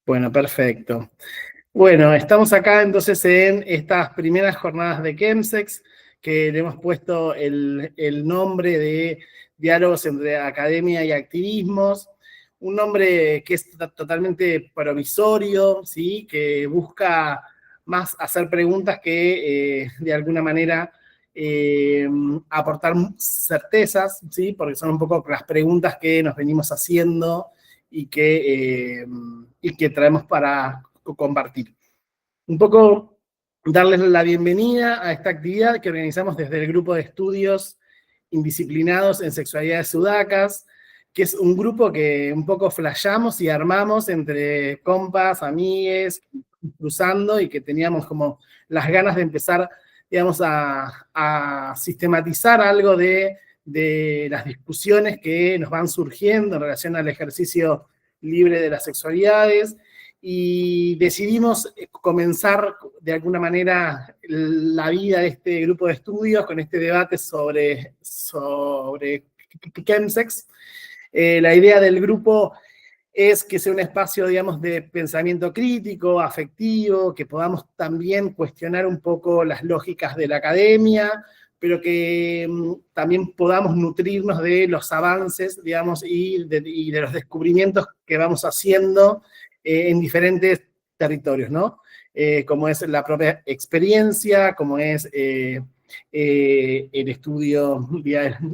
Bueno, perfecto. Bueno, estamos acá entonces en estas primeras jornadas de Chemsex, que le hemos puesto el nombre de Diálogos entre Academia y Activismos, un nombre que es totalmente provisorio, ¿sí? Que busca más hacer preguntas que de alguna manera aportar certezas, ¿sí? Porque son un poco las preguntas que nos venimos haciendo y que traemos para compartir. Un poco darles la bienvenida a esta actividad que organizamos desde el grupo de estudios indisciplinados en sexualidades sudacas, que es un grupo que un poco flasheamos y armamos entre compas, amigues, cruzando, y que teníamos como las ganas de empezar, digamos, a sistematizar algo de las discusiones que nos van surgiendo en relación al ejercicio libre de las sexualidades, y decidimos comenzar de alguna manera la vida de este grupo de estudios con este debate sobre chemsex. La idea del grupo es que sea un espacio, digamos, de pensamiento crítico, afectivo, que podamos también cuestionar un poco las lógicas de la academia, pero que también podamos nutrirnos de los avances, digamos, y de los descubrimientos que vamos haciendo en diferentes territorios, ¿no? Como es la propia experiencia, como es el estudio,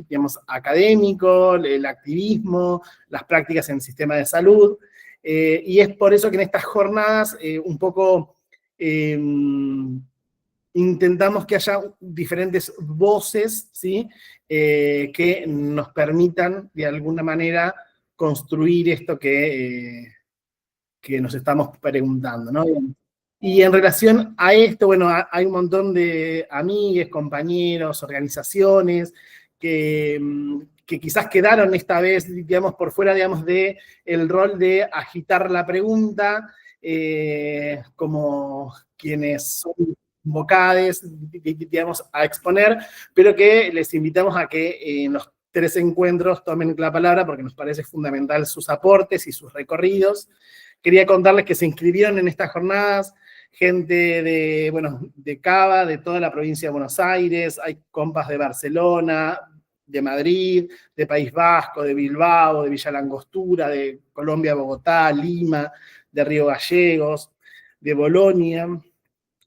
digamos, académico, el activismo, las prácticas en el sistema de salud, y es por eso que en estas jornadas un poco intentamos que haya diferentes voces, ¿sí? Que nos permitan de alguna manera construir esto que nos estamos preguntando, ¿no? Y en relación a esto, bueno, hay un montón de amigues, compañeros, organizaciones que quizás quedaron esta vez, digamos, por fuera, digamos, de el rol de agitar la pregunta, como quienes son convocados, digamos, a exponer, pero que les invitamos a que en los 3 encuentros tomen la palabra porque nos parece fundamental sus aportes y sus recorridos. Quería contarles que se inscribieron en estas jornadas gente de Cava, de toda la provincia de Buenos Aires, hay compas de Barcelona, de Madrid, de País Vasco, de Bilbao, de Villa Langostura, de Colombia, Bogotá, Lima, de Río Gallegos, de Bolonia,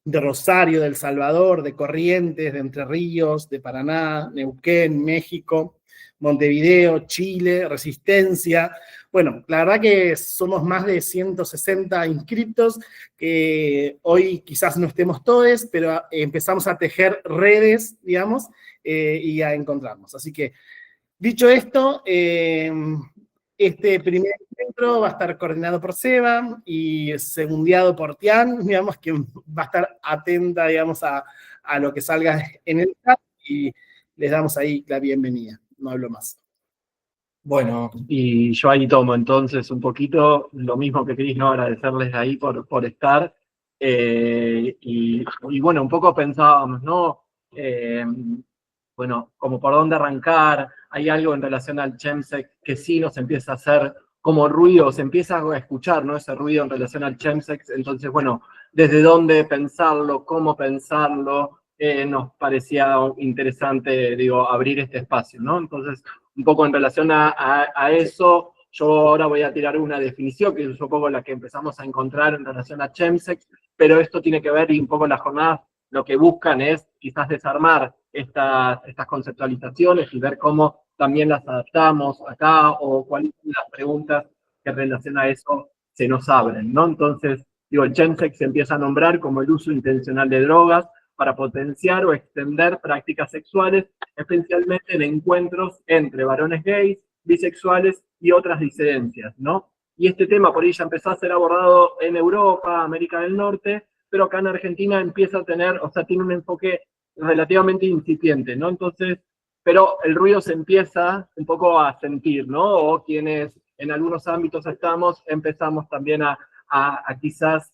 de Rosario, de El Salvador, de Corrientes, de Entre Ríos, de Paraná, Neuquén, México, Montevideo, Chile, Resistencia. Bueno, la verdad que somos más de 160 inscriptos, que hoy quizás no estemos todos, pero empezamos a tejer redes, digamos, y a encontrarnos. Así que, dicho esto, este primer encuentro va a estar coordinado por Seba y segundiado por Tian, digamos, que va a estar atenta, digamos, a lo que salga en el chat, y les damos ahí la bienvenida. No hablo más. Bueno, y yo ahí tomo entonces un poquito lo mismo que Cris, ¿no? Agradecerles ahí por estar. Y bueno, un poco pensábamos, ¿no? Bueno, como por dónde arrancar, hay algo en relación al chemsex que sí nos empieza a hacer como ruido, se empieza a escuchar, ¿no? Ese ruido en relación al chemsex. Entonces, bueno, desde dónde pensarlo, cómo pensarlo, nos parecía interesante, digo, abrir este espacio, ¿no? Entonces, un poco en relación a eso, yo ahora voy a tirar una definición, que es un poco la que empezamos a encontrar en relación a chemsex, pero esto tiene que ver, y un poco las jornadas lo que buscan es quizás desarmar estas conceptualizaciones y ver cómo también las adaptamos acá, o cuáles son las preguntas que en relación a eso se nos abren, ¿no? Entonces, digo, el chemsex se empieza a nombrar como el uso intencional de drogas para potenciar o extender prácticas sexuales, especialmente en encuentros entre varones gays, bisexuales y otras disidencias, ¿no? Y este tema por ahí ya empezó a ser abordado en Europa, América del Norte, pero acá en Argentina empieza a tener, o sea, tiene un enfoque relativamente incipiente, ¿no? Entonces, pero el ruido se empieza un poco a sentir, ¿no? O quienes en algunos ámbitos empezamos también a quizás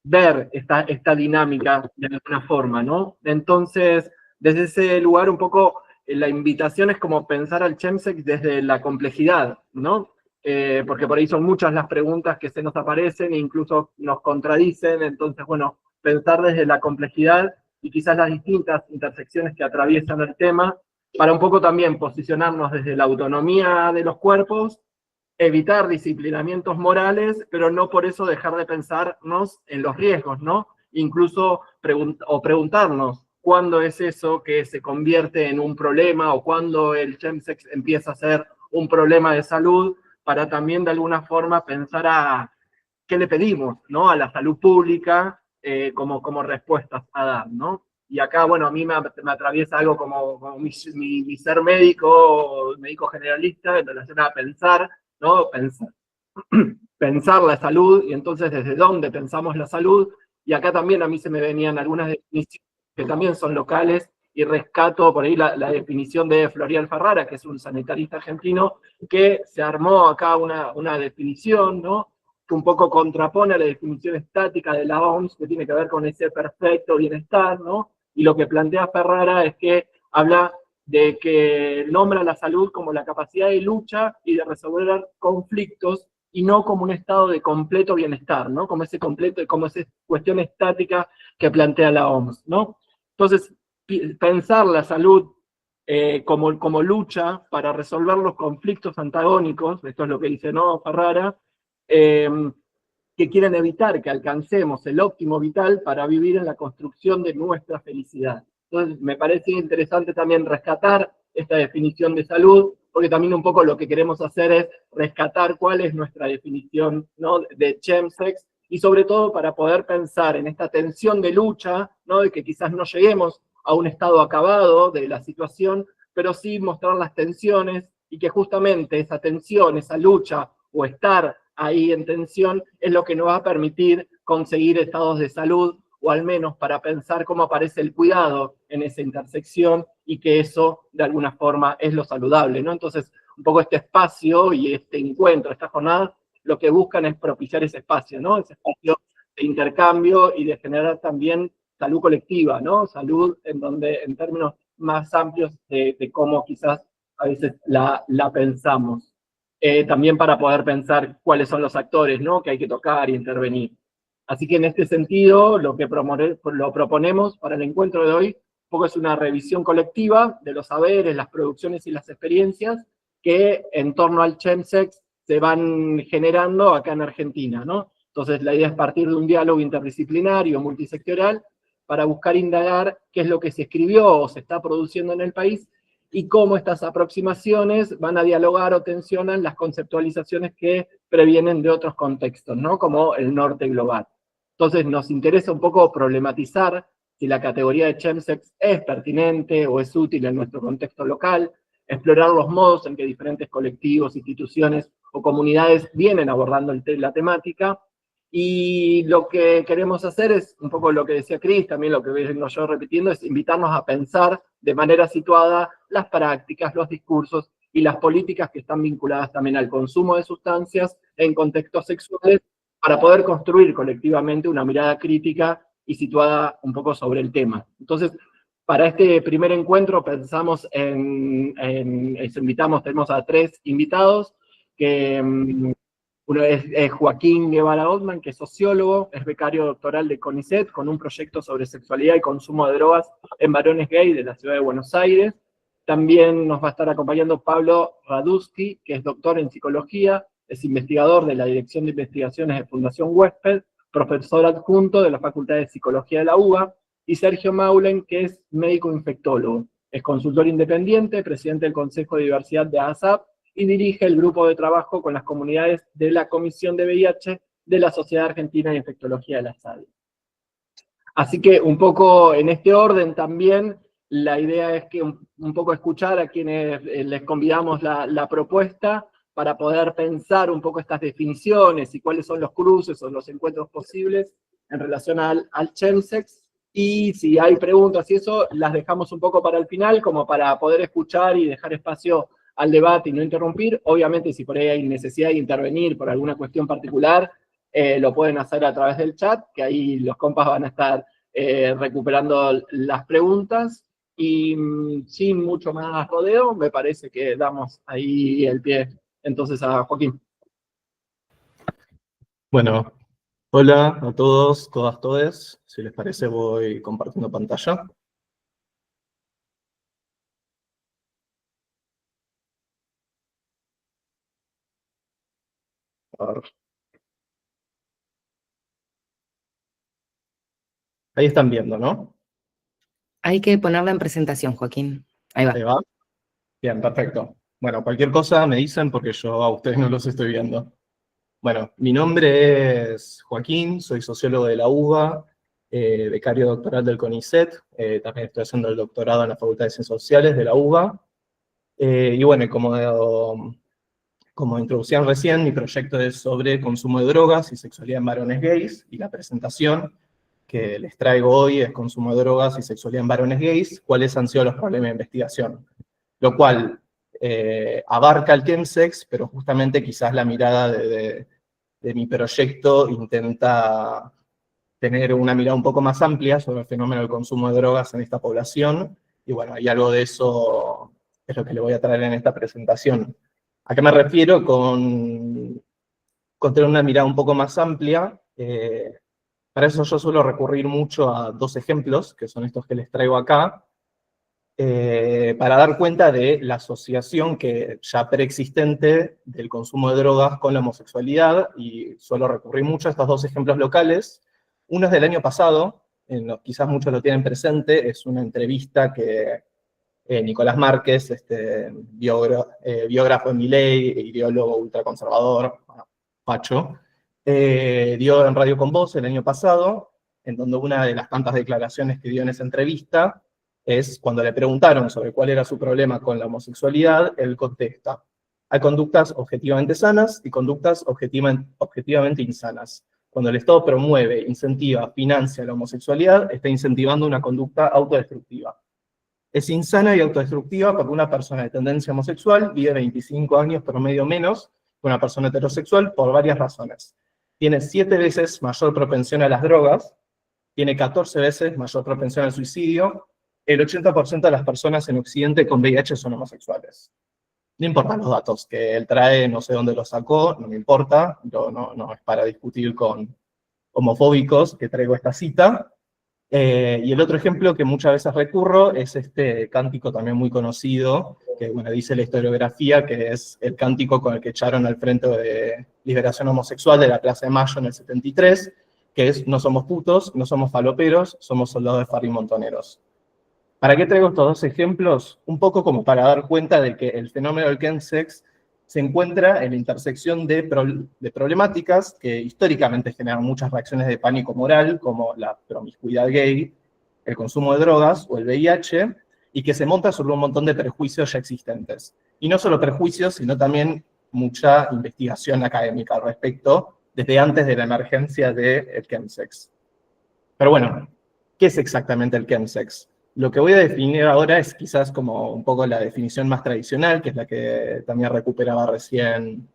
ver esta dinámica de alguna forma, ¿no? Entonces, desde ese lugar un poco la invitación es como pensar al chemsex desde la complejidad, ¿no? porque por ahí son muchas las preguntas que se nos aparecen e incluso nos contradicen, entonces, bueno, pensar desde la complejidad y quizás las distintas intersecciones que atraviesan el tema, para un poco también posicionarnos desde la autonomía de los cuerpos, evitar disciplinamientos morales, pero no por eso dejar de pensarnos en los riesgos, ¿no? Incluso preguntarnos cuándo es eso que se convierte en un problema o cuándo el chemsex empieza a ser un problema de salud, para también de alguna forma pensar a qué le pedimos, ¿no? A la salud pública como respuestas a dar, ¿no? Y acá, bueno, a mí me atraviesa algo como mi ser médico generalista en relación a pensar, ¿no? Pensar la salud, y entonces desde dónde pensamos la salud, y acá también a mí se me venían algunas definiciones que también son locales, y rescato por ahí la definición de Florial Ferrara, que es un sanitarista argentino, que se armó acá una definición, ¿no? Que un poco contrapone a la definición estática de la OMS, que tiene que ver con ese perfecto bienestar, ¿no? Y lo que plantea Ferrara es que habla de que nombra la salud como la capacidad de lucha y de resolver conflictos, y no como un estado de completo bienestar, ¿no? Como esa cuestión estática que plantea la OMS, ¿no? Entonces, pensar la salud como lucha para resolver los conflictos antagónicos, esto es lo que dice, ¿no?, Ferrara, que quieren evitar que alcancemos el óptimo vital para vivir en la construcción de nuestra felicidad. Entonces, me parece interesante también rescatar esta definición de salud, porque también un poco lo que queremos hacer es rescatar cuál es nuestra definición, ¿no?, de chemsex, y sobre todo para poder pensar en esta tensión de lucha, ¿no?, de que quizás no lleguemos a un estado acabado de la situación, pero sí mostrar las tensiones, y que justamente esa tensión, esa lucha, o estar ahí en tensión, es lo que nos va a permitir conseguir estados de salud, o al menos para pensar cómo aparece el cuidado en esa intersección, y que eso de alguna forma es lo saludable, ¿no? Entonces, un poco este espacio y este encuentro, esta jornada, lo que buscan es propiciar ese espacio, ¿no? Ese espacio de intercambio y de generar también salud colectiva, ¿no? Salud en términos más amplios de cómo quizás a veces la pensamos. También para poder pensar cuáles son los actores, ¿no?, que hay que tocar y intervenir. Así que en este sentido, lo proponemos para el encuentro de hoy, un poco es una revisión colectiva de los saberes, las producciones y las experiencias que en torno al chemsex se van generando acá en Argentina, ¿no? Entonces la idea es partir de un diálogo interdisciplinario, multisectorial, para buscar indagar qué es lo que se escribió o se está produciendo en el país, y cómo estas aproximaciones van a dialogar o tensionan las conceptualizaciones que previenen de otros contextos, ¿no?, como el norte global. Entonces nos interesa un poco problematizar si la categoría de chemsex es pertinente o es útil en nuestro contexto local, explorar los modos en que diferentes colectivos, instituciones o comunidades vienen abordando la temática, y lo que queremos hacer es, un poco lo que decía Cris, también lo que vengo yo repitiendo, es invitarnos a pensar de manera situada las prácticas, los discursos y las políticas que están vinculadas también al consumo de sustancias en contextos sexuales, para poder construir colectivamente una mirada crítica y situada un poco sobre el tema. Entonces, para este primer encuentro pensamos tenemos a 3 invitados, que uno es Joaquín Guevara Oldman, que es sociólogo, es becario doctoral de CONICET, con un proyecto sobre sexualidad y consumo de drogas en varones gay de la ciudad de Buenos Aires. También nos va a estar acompañando Pablo Radusky, que es doctor en psicología, es investigador de la Dirección de Investigaciones de Fundación Huésped, profesor adjunto de la Facultad de Psicología de la UBA, y Sergio Maulen, que es médico infectólogo, es consultor independiente, presidente del Consejo de Diversidad de ASAP, y dirige el grupo de trabajo con las comunidades de la Comisión de VIH de la Sociedad Argentina de Infectología de la SADI. Así que un poco en este orden también, la idea es que un poco escuchar a quienes les convidamos la propuesta, para poder pensar un poco estas definiciones y cuáles son los cruces o los encuentros posibles en relación al chemsex, y si hay preguntas y eso, las dejamos un poco para el final, como para poder escuchar y dejar espacio al debate y no interrumpir. Obviamente, si por ahí hay necesidad de intervenir por alguna cuestión particular, lo pueden hacer a través del chat, que ahí los compas van a estar recuperando las preguntas, y sin mucho más rodeo, me parece que damos ahí el pie entonces a Joaquín. Bueno, hola a todos, todas, todes. Si les parece, voy compartiendo pantalla. A ver. Ahí están viendo, ¿no? Hay que ponerla en presentación, Joaquín. Ahí va. Ahí va. Bien, perfecto. Bueno, cualquier cosa me dicen porque yo a ustedes no los estoy viendo. Bueno, mi nombre es Joaquín, soy sociólogo de la UBA, becario doctoral del CONICET, también estoy haciendo el doctorado en la Facultad de Ciencias Sociales de la UBA. Y bueno, como introducían recién, mi proyecto es sobre consumo de drogas y sexualidad en varones gays, y la presentación que les traigo hoy es consumo de drogas y sexualidad en varones gays, cuáles han sido los problemas de investigación. Lo cual abarca el chemsex, pero justamente quizás la mirada de mi proyecto intenta tener una mirada un poco más amplia sobre el fenómeno del consumo de drogas en esta población, y bueno, y algo de eso es lo que le voy a traer en esta presentación. ¿A qué me refiero con tener una mirada un poco más amplia? Para eso yo suelo recurrir mucho a dos ejemplos, que son estos que les traigo acá, para dar cuenta de la asociación que ya preexistente del consumo de drogas con la homosexualidad, y suelo recurrir mucho a estos dos ejemplos locales. Uno es del año pasado, quizás muchos lo tienen presente, es una entrevista que Nicolás Márquez, biógrafo de Milei, ideólogo ultraconservador, facho, dio en Radio Con Voz el año pasado, en donde una de las tantas declaraciones que dio en esa entrevista es cuando le preguntaron sobre cuál era su problema con la homosexualidad, él contesta: hay conductas objetivamente sanas y conductas objetivamente insanas. Cuando el Estado promueve, incentiva, financia la homosexualidad, está incentivando una conducta autodestructiva. Es insana y autodestructiva porque una persona de tendencia homosexual vive 25 años promedio menos que una persona heterosexual por varias razones. Tiene 7 veces mayor propensión a las drogas, tiene 14 veces mayor propensión al suicidio, el 80% de las personas en Occidente con VIH son homosexuales. No importan los datos que él trae, no sé dónde los sacó, no me importa, no es para discutir con homofóbicos que traigo esta cita. Y el otro ejemplo que muchas veces recurro es este cántico también muy conocido, que bueno, dice la historiografía, que es el cántico con el que echaron al Frente de Liberación Homosexual de la Plaza de Mayo en el 73, que es: no somos putos, no somos faloperos, somos soldados de farra y montoneros. ¿Para qué traigo estos dos ejemplos? Un poco como para dar cuenta de que el fenómeno del chemsex se encuentra en la intersección de problemáticas que históricamente generan muchas reacciones de pánico moral, como la promiscuidad gay, el consumo de drogas o el VIH, y que se monta sobre un montón de prejuicios ya existentes. Y no solo prejuicios, sino también mucha investigación académica al respecto, desde antes de la emergencia del chemsex. Pero bueno, ¿qué es exactamente el chemsex? Lo que voy a definir ahora es quizás como un poco la definición más tradicional, que es la que también recuperaba recién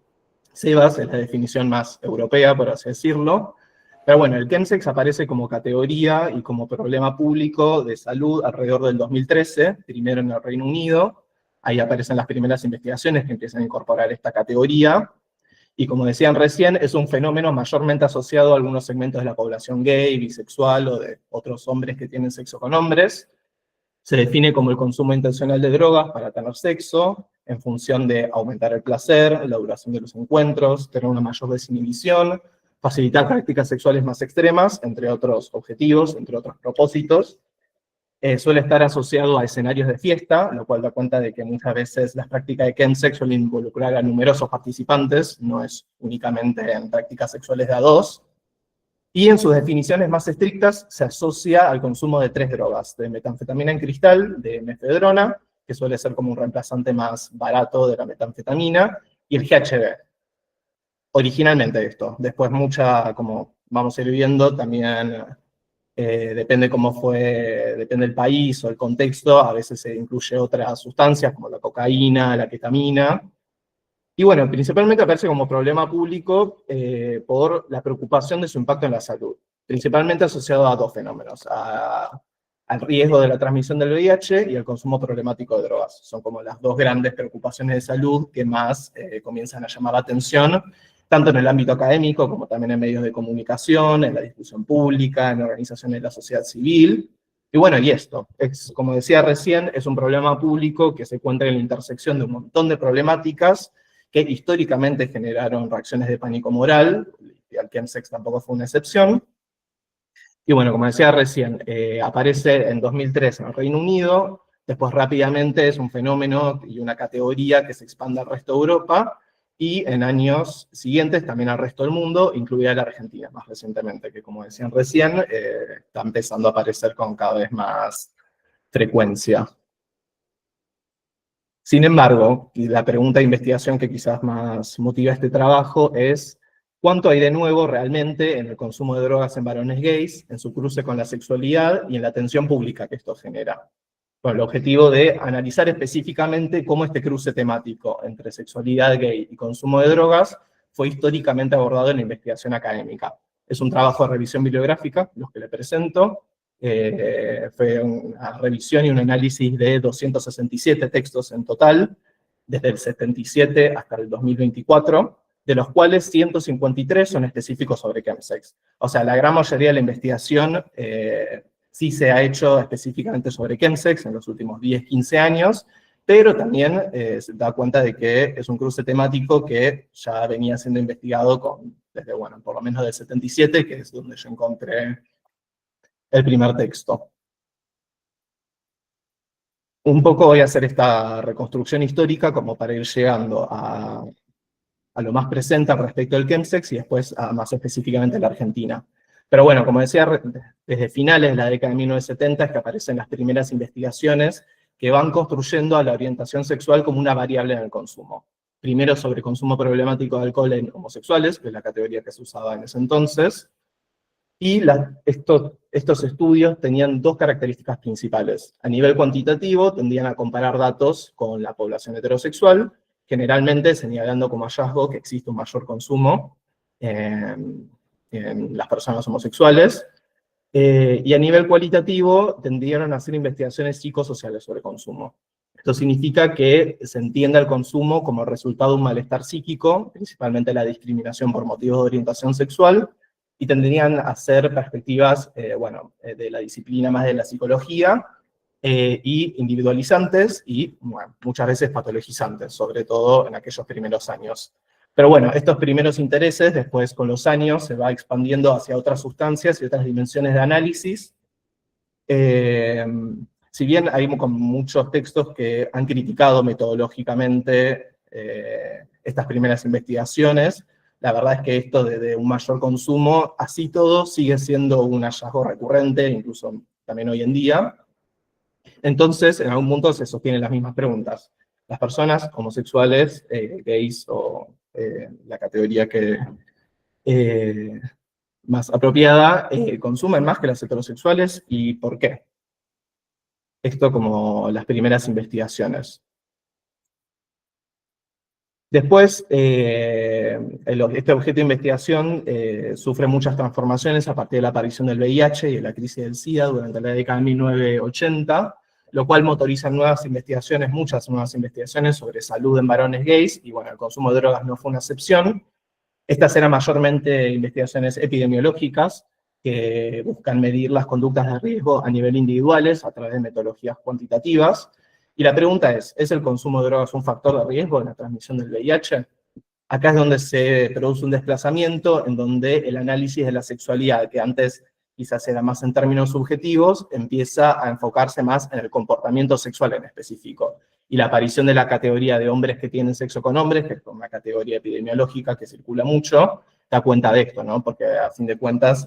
Sebas, es la definición más europea, por así decirlo. Pero bueno, el chemsex aparece como categoría y como problema público de salud alrededor del 2013, primero en el Reino Unido. Ahí aparecen las primeras investigaciones que empiezan a incorporar esta categoría. Y como decían recién, es un fenómeno mayormente asociado a algunos segmentos de la población gay, bisexual o de otros hombres que tienen sexo con hombres. Se define como el consumo intencional de drogas para tener sexo, en función de aumentar el placer, la duración de los encuentros, tener una mayor desinhibición, facilitar prácticas sexuales más extremas, entre otros objetivos, entre otros propósitos. Suele estar asociado a escenarios de fiesta, lo cual da cuenta de que muchas veces las prácticas de chemsex suelen involucrar a numerosos participantes, no es únicamente en prácticas sexuales de a dos. Y en sus definiciones más estrictas se asocia al consumo de 3 drogas: de metanfetamina en cristal, de mefedrona, que suele ser como un reemplazante más barato de la metanfetamina, y el GHB. Originalmente esto. Después como vamos a ir viendo, también depende depende del país o el contexto, a veces se incluye otras sustancias como la cocaína, la ketamina. Y bueno, principalmente aparece como problema público por la preocupación de su impacto en la salud, principalmente asociado a dos fenómenos: al riesgo de la transmisión del VIH y al consumo problemático de drogas. Son como las dos grandes preocupaciones de salud que más comienzan a llamar la atención tanto en el ámbito académico como también en medios de comunicación, en la discusión pública, en organizaciones de la sociedad civil. Y bueno, y esto, como decía recién, es un problema público que se encuentra en la intersección de un montón de problemáticas que históricamente generaron reacciones de pánico moral, y el chemsex tampoco fue una excepción. Y bueno, como decía recién, aparece en 2003 en el Reino Unido, después rápidamente es un fenómeno y una categoría que se expande al resto de Europa, y en años siguientes también al resto del mundo, incluida la Argentina más recientemente, que como decían recién, está empezando a aparecer con cada vez más frecuencia. Sin embargo, y la pregunta de investigación que quizás más motiva este trabajo es ¿cuánto hay de nuevo realmente en el consumo de drogas en varones gays, en su cruce con la sexualidad y en la atención pública que esto genera? Con el objetivo de analizar específicamente cómo este cruce temático entre sexualidad gay y consumo de drogas fue históricamente abordado en la investigación académica. Es un trabajo de revisión bibliográfica, los que le presento. Fue una revisión y un análisis de 267 textos en total, desde el 77 hasta el 2024, de los cuales 153 son específicos sobre chemsex. O sea, la gran mayoría de la investigación sí se ha hecho específicamente sobre chemsex en los últimos 10, 15 años, pero también se da cuenta de que es un cruce temático que ya venía siendo investigado desde, bueno, por lo menos del 77, que es donde yo encontré el primer texto. Un poco voy a hacer esta reconstrucción histórica como para ir llegando a lo más presente respecto del chemsex y después más específicamente a la Argentina. Pero bueno, como decía, desde finales de la década de 1970 es que aparecen las primeras investigaciones que van construyendo a la orientación sexual como una variable en el consumo. Primero sobre consumo problemático de alcohol en homosexuales, que es la categoría que se usaba en ese entonces, y estos estudios tenían dos características principales. A nivel cuantitativo, tendían a comparar datos con la población heterosexual, generalmente señalando como hallazgo que existe un mayor consumo en las personas homosexuales, y a nivel cualitativo tendieron a hacer investigaciones psicosociales sobre consumo. Esto significa que se entiende el consumo como resultado de un malestar psíquico, principalmente la discriminación por motivos de orientación sexual, y tendrían a ser perspectivas, de la disciplina más de la psicología, y individualizantes, y bueno, muchas veces patologizantes, sobre todo en aquellos primeros años. Pero bueno, estos primeros intereses, después con los años, se va expandiendo hacia otras sustancias y otras dimensiones de análisis. Si bien hay muchos textos que han criticado metodológicamente estas primeras investigaciones, la verdad es que esto de un mayor consumo, así todo, sigue siendo un hallazgo recurrente, incluso también hoy en día. Entonces, en algún punto se sostienen las mismas preguntas. Las personas homosexuales, gays o la categoría que más apropiada, consumen más que las heterosexuales, ¿y por qué? Esto como las primeras investigaciones. Después, este objeto de investigación sufre muchas transformaciones a partir de la aparición del VIH y de la crisis del SIDA durante la década de 1980, lo cual motoriza muchas nuevas investigaciones sobre salud en varones gays, y bueno, el consumo de drogas no fue una excepción. Estas eran mayormente investigaciones epidemiológicas que buscan medir las conductas de riesgo a nivel individuales a través de metodologías cuantitativas. Y la pregunta es el consumo de drogas un factor de riesgo en la transmisión del VIH? Acá es donde se produce un desplazamiento en donde el análisis de la sexualidad, que antes quizás era más en términos subjetivos, empieza a enfocarse más en el comportamiento sexual en específico. Y la aparición de la categoría de hombres que tienen sexo con hombres, que es una categoría epidemiológica que circula mucho, da cuenta de esto, ¿no? Porque a fin de cuentas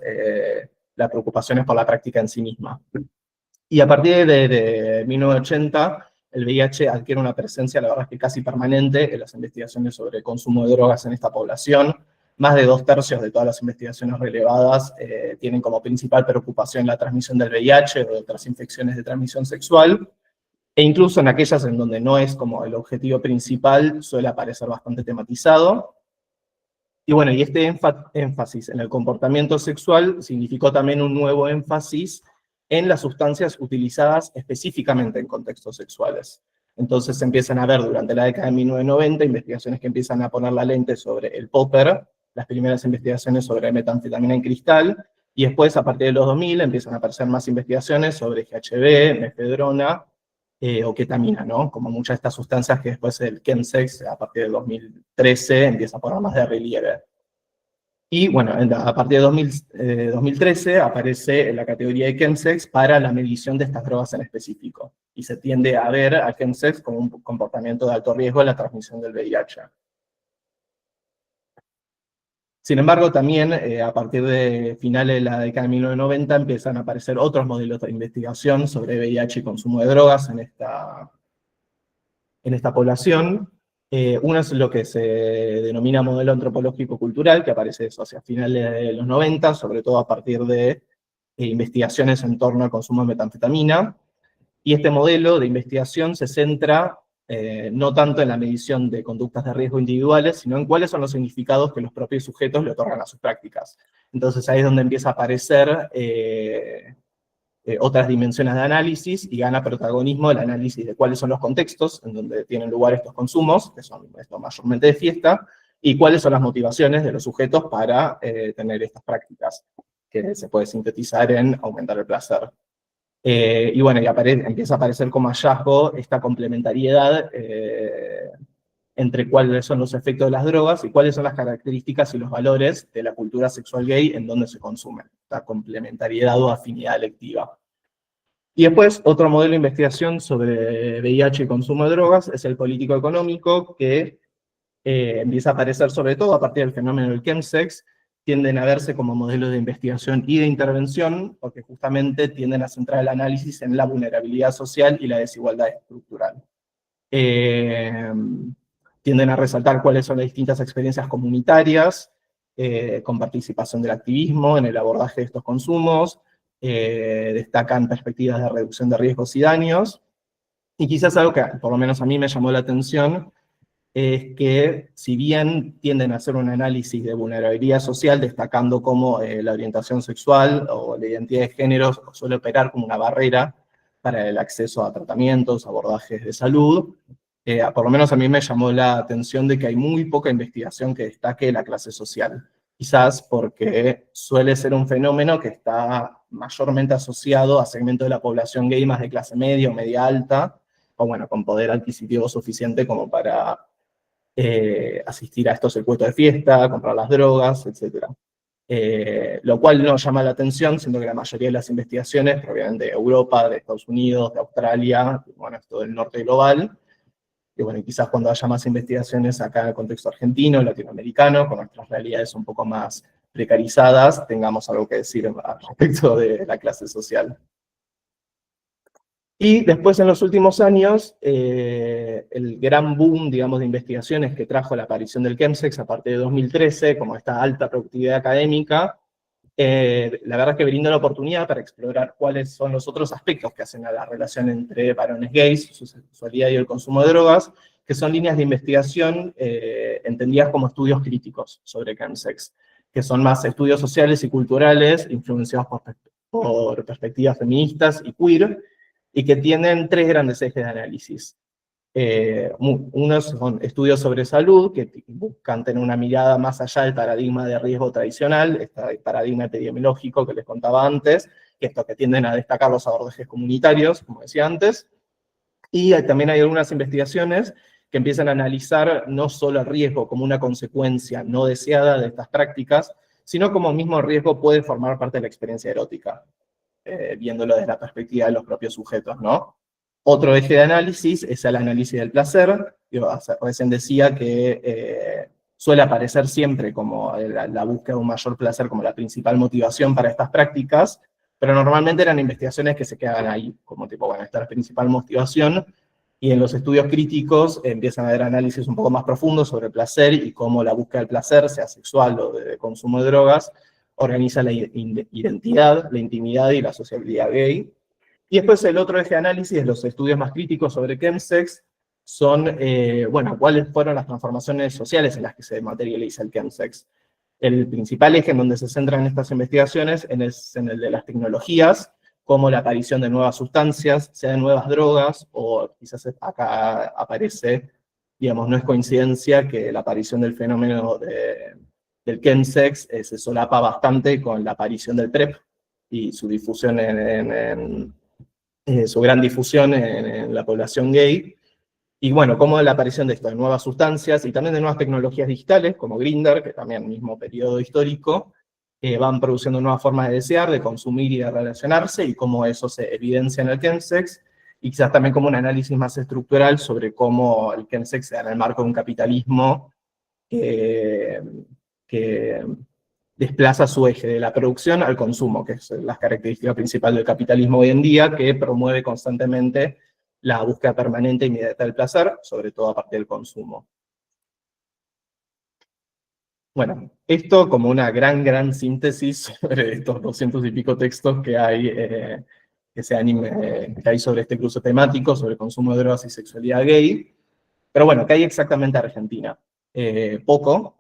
la preocupación es por la práctica en sí misma. Y a partir de 1980, el VIH adquiere una presencia, la verdad es que casi permanente, en las investigaciones sobre el consumo de drogas en esta población. Más de 2/3 de todas las investigaciones relevadas tienen como principal preocupación la transmisión del VIH o de otras infecciones de transmisión sexual, e incluso en aquellas en donde no es como el objetivo principal, suele aparecer bastante tematizado. Y bueno, y este énfasis en el comportamiento sexual significó también un nuevo énfasis en las sustancias utilizadas específicamente en contextos sexuales. Entonces se empiezan a ver durante la década de 1990 investigaciones que empiezan a poner la lente sobre el popper, las primeras investigaciones sobre metanfetamina en cristal, y después, a partir de los 2000, empiezan a aparecer más investigaciones sobre GHB, mefedrona o ketamina, ¿no? Como muchas de estas sustancias que después el chemsex, a partir de 2013, empieza a poner más de relieve. Y bueno, a partir de 2013 aparece la categoría de chemsex para la medición de estas drogas en específico. Y se tiende a ver a chemsex como un comportamiento de alto riesgo en la transmisión del VIH. Sin embargo, también a partir de finales de la década de 1990 empiezan a aparecer otros modelos de investigación sobre VIH y consumo de drogas en esta población. Uno es lo que se denomina modelo antropológico-cultural, que aparece eso hacia finales de los 90, sobre todo a partir de investigaciones en torno al consumo de metanfetamina. Y este modelo de investigación se centra no tanto en la medición de conductas de riesgo individuales, sino en cuáles son los significados que los propios sujetos le otorgan a sus prácticas. Entonces ahí es donde empieza a aparecer otras dimensiones de análisis y gana protagonismo el análisis de cuáles son los contextos en donde tienen lugar estos consumos, que son estos mayormente de fiesta, y cuáles son las motivaciones de los sujetos para tener estas prácticas, que se puede sintetizar en aumentar el placer. Y bueno, empieza a aparecer como hallazgo esta complementariedad entre cuáles son los efectos de las drogas y cuáles son las características y los valores de la cultura sexual gay en donde se consumen, esta complementariedad o afinidad electiva. Y después, otro modelo de investigación sobre VIH y consumo de drogas es el político-económico, que empieza a aparecer sobre todo a partir del fenómeno del chemsex. Tienden a verse como modelos de investigación y de intervención, porque justamente tienden a centrar el análisis en la vulnerabilidad social y la desigualdad estructural. Tienden a resaltar cuáles son las distintas experiencias comunitarias, con participación del activismo en el abordaje de estos consumos, destacan perspectivas de reducción de riesgos y daños, y quizás algo que por lo menos a mí me llamó la atención, es que si bien tienden a hacer un análisis de vulnerabilidad social, destacando cómo la orientación sexual o la identidad de género suele operar como una barrera para el acceso a tratamientos, abordajes de salud, por lo menos a mí me llamó la atención de que hay muy poca investigación que destaque la clase social. Quizás porque suele ser un fenómeno que está mayormente asociado a segmentos de la población gay más de clase media o media alta, o bueno, con poder adquisitivo suficiente como para asistir a estos circuitos de fiesta, comprar las drogas, etc. Lo cual no llama la atención, siendo que la mayoría de las investigaciones provienen de Europa, de Estados Unidos, de Australia, bueno, esto del norte global. Y bueno, quizás cuando haya más investigaciones acá en el contexto argentino, latinoamericano, con nuestras realidades un poco más precarizadas, tengamos algo que decir al respecto de la clase social. Y después, en los últimos años, el gran boom, digamos, de investigaciones que trajo la aparición del chemsex a partir de 2013, como esta alta productividad académica, la verdad es que brinda la oportunidad para explorar cuáles son los otros aspectos que hacen a la relación entre varones gays, su sexualidad y el consumo de drogas, que son líneas de investigación entendidas como estudios críticos sobre chemsex, que son más estudios sociales y culturales influenciados por perspectivas feministas y queer, y que tienen tres grandes ejes de análisis. Unos son estudios sobre salud, que buscan tener una mirada más allá del paradigma de riesgo tradicional, este paradigma epidemiológico que les contaba antes, que tienden a destacar los abordajes comunitarios, como decía antes, y también hay algunas investigaciones que empiezan a analizar no solo el riesgo como una consecuencia no deseada de estas prácticas, sino como mismo riesgo puede formar parte de la experiencia erótica, viéndolo desde la perspectiva de los propios sujetos, ¿no? Otro eje de análisis es el análisis del placer. Yo recién decía que suele aparecer siempre como la búsqueda de un mayor placer como la principal motivación para estas prácticas, pero normalmente eran investigaciones que se quedaban ahí, como tipo, bueno, esta es la principal motivación, y en los estudios críticos empiezan a haber análisis un poco más profundos sobre el placer y cómo la búsqueda del placer, sea sexual o de consumo de drogas, organiza la identidad, la intimidad y la sociabilidad gay. Y después el otro eje de análisis, los estudios más críticos sobre chemsex, son, bueno, cuáles fueron las transformaciones sociales en las que se materializa el chemsex. El principal eje en donde se centran estas investigaciones es en el de las tecnologías, como la aparición de nuevas sustancias, sea de nuevas drogas, o quizás acá aparece, digamos, no es coincidencia que la aparición del fenómeno del chemsex se solapa bastante con la aparición del PrEP y su difusión su gran difusión en la población gay. Y bueno, como la aparición de esto, de nuevas sustancias y también de nuevas tecnologías digitales, como Grindr, que también mismo periodo histórico, van produciendo nuevas formas de desear, de consumir y de relacionarse, y cómo eso se evidencia en el chemsex, y quizás también como un análisis más estructural sobre cómo el chemsex se da en el marco de un capitalismo que desplaza su eje de la producción al consumo, que es la característica principal del capitalismo hoy en día, que promueve constantemente la búsqueda permanente e inmediata del placer, sobre todo a partir del consumo. Bueno, esto como una gran síntesis sobre estos 200 y pico textos que hay, que hay sobre este cruce temático, sobre el consumo de drogas y sexualidad gay. Pero bueno, ¿qué hay exactamente en Argentina? Poco,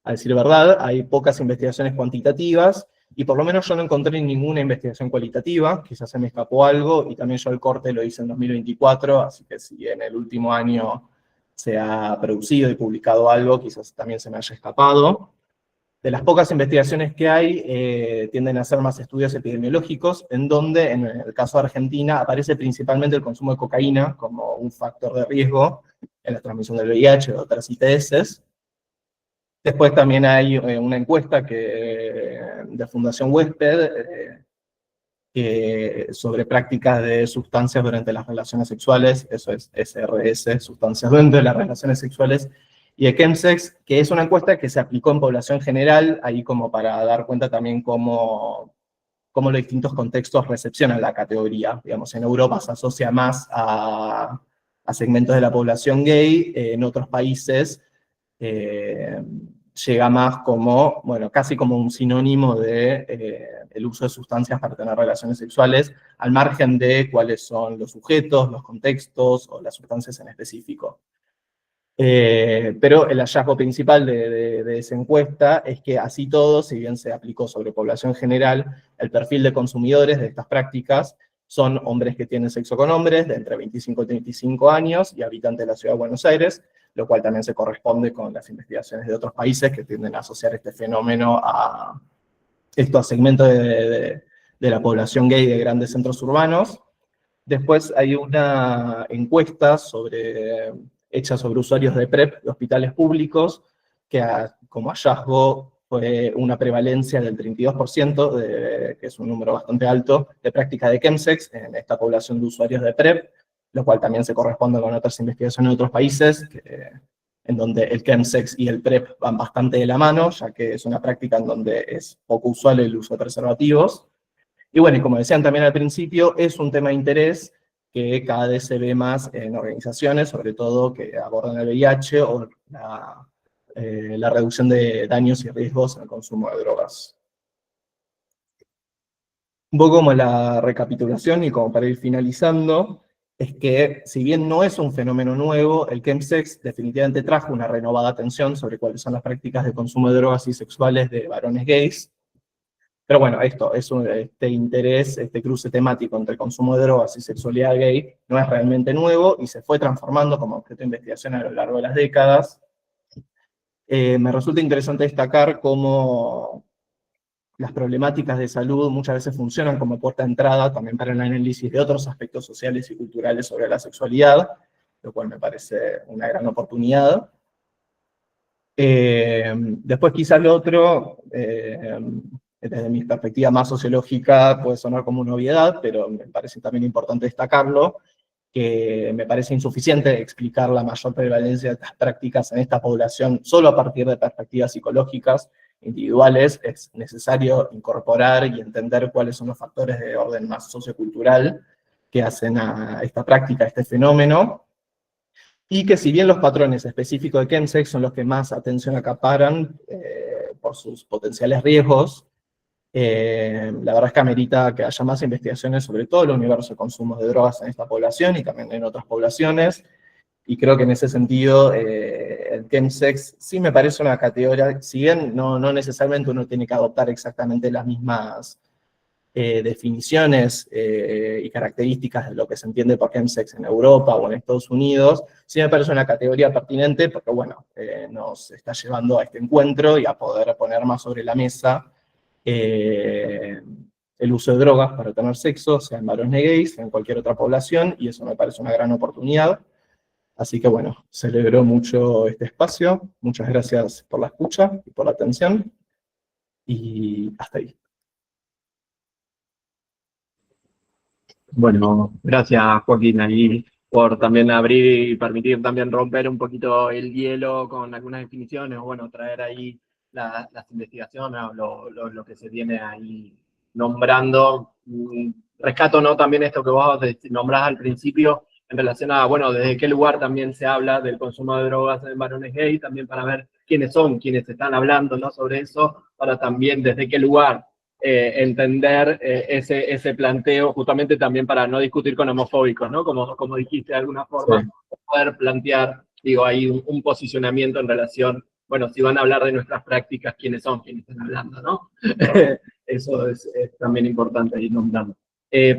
a decir verdad, hay pocas investigaciones cuantitativas, y por lo menos yo no encontré ninguna investigación cualitativa, quizás se me escapó algo, y también yo el corte lo hice en 2024, así que si en el último año se ha producido y publicado algo, quizás también se me haya escapado. De las pocas investigaciones que hay, tienden a ser más estudios epidemiológicos, en donde, en el caso de Argentina, aparece principalmente el consumo de cocaína como un factor de riesgo en la transmisión del VIH o otras ITS. Después también hay una encuesta de Fundación Huésped sobre prácticas de sustancias durante las relaciones sexuales, eso es SRS, sustancias durante las relaciones sexuales, y el chemsex, que es una encuesta que se aplicó en población general, ahí como para dar cuenta también cómo los distintos contextos recepcionan la categoría. Digamos, en Europa se asocia más a segmentos de la población gay, en otros países llega más como, bueno, casi como un sinónimo de el uso de sustancias para tener relaciones sexuales, al margen de cuáles son los sujetos, los contextos o las sustancias en específico. Pero el hallazgo principal de esa encuesta es que así todo, si bien se aplicó sobre población general, el perfil de consumidores de estas prácticas son hombres que tienen sexo con hombres de entre 25 y 35 años y habitantes de la ciudad de Buenos Aires, lo cual también se corresponde con las investigaciones de otros países que tienden a asociar este fenómeno a estos segmentos de la población gay de grandes centros urbanos. Después hay una encuesta hecha sobre usuarios de PrEP de hospitales públicos, que como hallazgo fue una prevalencia del 32%, que es un número bastante alto, de práctica de chemsex en esta población de usuarios de PrEP, lo cual también se corresponde con otras investigaciones de otros países, en donde el chemsex y el PrEP van bastante de la mano, ya que es una práctica en donde es poco usual el uso de preservativos. Y bueno, y como decían también al principio, es un tema de interés que cada vez se ve más en organizaciones, sobre todo que abordan el VIH o la reducción de daños y riesgos en el consumo de drogas. Un poco como la recapitulación y como para ir finalizando, es que si bien no es un fenómeno nuevo, el chemsex definitivamente trajo una renovada atención sobre cuáles son las prácticas de consumo de drogas y sexuales de varones gays. Pero bueno, este interés, este cruce temático entre consumo de drogas y sexualidad gay no es realmente nuevo y se fue transformando como objeto de investigación a lo largo de las décadas. Me resulta interesante destacar cómo las problemáticas de salud muchas veces funcionan como puerta de entrada también para el análisis de otros aspectos sociales y culturales sobre la sexualidad, lo cual me parece una gran oportunidad. Después quizás lo otro, desde mi perspectiva más sociológica puede sonar como una obviedad, pero me parece también importante destacarlo, que me parece insuficiente explicar la mayor prevalencia de estas prácticas en esta población solo a partir de perspectivas psicológicas individuales. Es necesario incorporar y entender cuáles son los factores de orden más sociocultural que hacen a esta práctica, a este fenómeno, y que si bien los patrones específicos de chemsex son los que más atención acaparan por sus potenciales riesgos, la verdad es que amerita que haya más investigaciones sobre todo el universo de consumo de drogas en esta población y también en otras poblaciones, y creo que en ese sentido el chemsex sí me parece una categoría, si bien no necesariamente uno tiene que adoptar exactamente las mismas definiciones y características de lo que se entiende por chemsex en Europa o en Estados Unidos, sí me parece una categoría pertinente porque, bueno, nos está llevando a este encuentro y a poder poner más sobre la mesa el uso de drogas para tener sexo, sea en varones gays, sea en cualquier otra población, y eso me parece una gran oportunidad. Así que, bueno, celebró mucho este espacio. Muchas gracias por la escucha y por la atención. Y hasta ahí. Bueno, gracias Joaquín ahí por también abrir y permitir también romper un poquito el hielo con algunas definiciones, o bueno, traer ahí las investigaciones o lo que se viene ahí nombrando. Rescato, ¿no? También esto que vos nombrás al principio en relación a, bueno, desde qué lugar también se habla del consumo de drogas en varones gay, también para ver quiénes son quienes están hablando, ¿no? Sobre eso, para también desde qué lugar entender ese planteo, justamente también para no discutir con homofóbicos, ¿no? Como dijiste de alguna forma, sí, poder plantear, digo, ahí un posicionamiento en relación, bueno, si van a hablar de nuestras prácticas, ¿quiénes son quienes están hablando, no? Eso es también importante ir nombrando.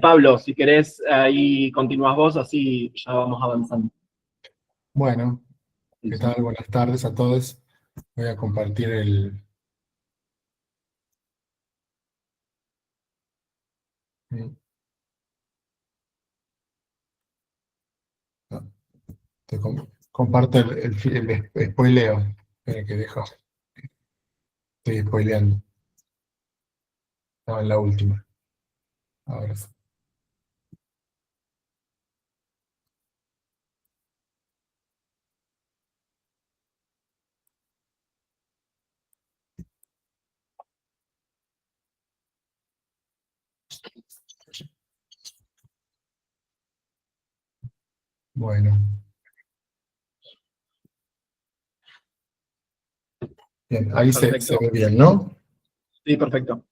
Pablo, si querés, ahí continúas vos, así ya vamos avanzando. Bueno, ¿qué tal? Buenas tardes a todos. Voy a compartir el... Comparto el spoileo. Espera que dejo. Estoy spoileando. Estaba en la última. Ahora sí. Bueno. Bien, ahí se ve bien, ¿no? Sí, perfecto.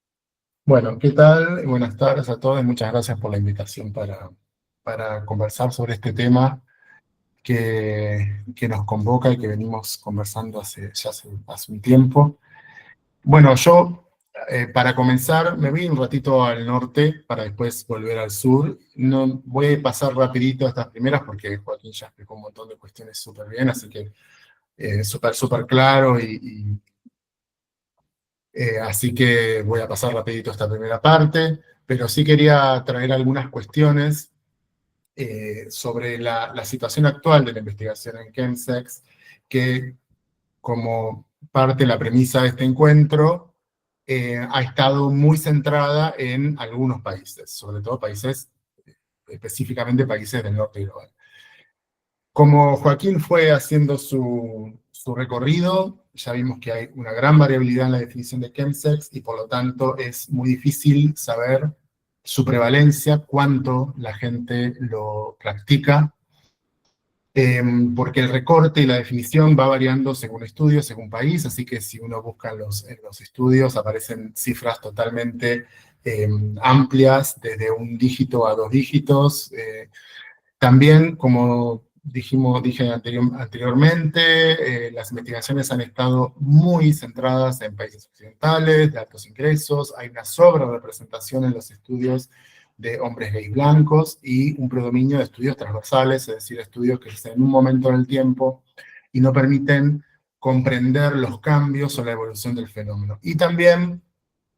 Bueno, ¿qué tal? Buenas tardes a todos. Muchas gracias por la invitación para conversar sobre este tema que nos convoca y que venimos conversando hace un tiempo. Bueno, yo, para comenzar, me voy un ratito al norte para después volver al sur. No, voy a pasar rapidito estas primeras porque Joaquín ya explicó un montón de cuestiones súper bien, así que súper claro así que voy a pasar rapidito esta primera parte, pero sí quería traer algunas cuestiones sobre la situación actual de la investigación en chemsex, que como parte de la premisa de este encuentro, ha estado muy centrada en algunos países, sobre todo países, específicamente países del norte global. Como Joaquín fue haciendo su recorrido, ya vimos que hay una gran variabilidad en la definición de chemsex y por lo tanto es muy difícil saber su prevalencia, cuánto la gente lo practica, porque el recorte y la definición va variando según estudios, según país, así que si uno busca en los estudios aparecen cifras totalmente amplias, desde 1 dígito a 2 dígitos. También, como dije anteriormente, las investigaciones han estado muy centradas en países occidentales, de altos ingresos, hay una sobrerepresentación en los estudios de hombres gay blancos y un predominio de estudios transversales, es decir, estudios que se en un momento en el tiempo y no permiten comprender los cambios o la evolución del fenómeno. Y también,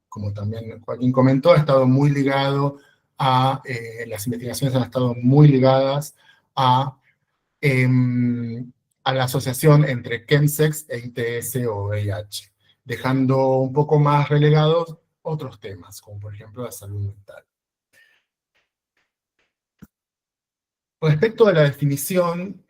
como también Joaquín comentó, ha estado muy ligado las investigaciones han estado muy ligadas a la asociación entre chemsex e ITS o VIH, dejando un poco más relegados otros temas, como por ejemplo la salud mental. Respecto a la definición,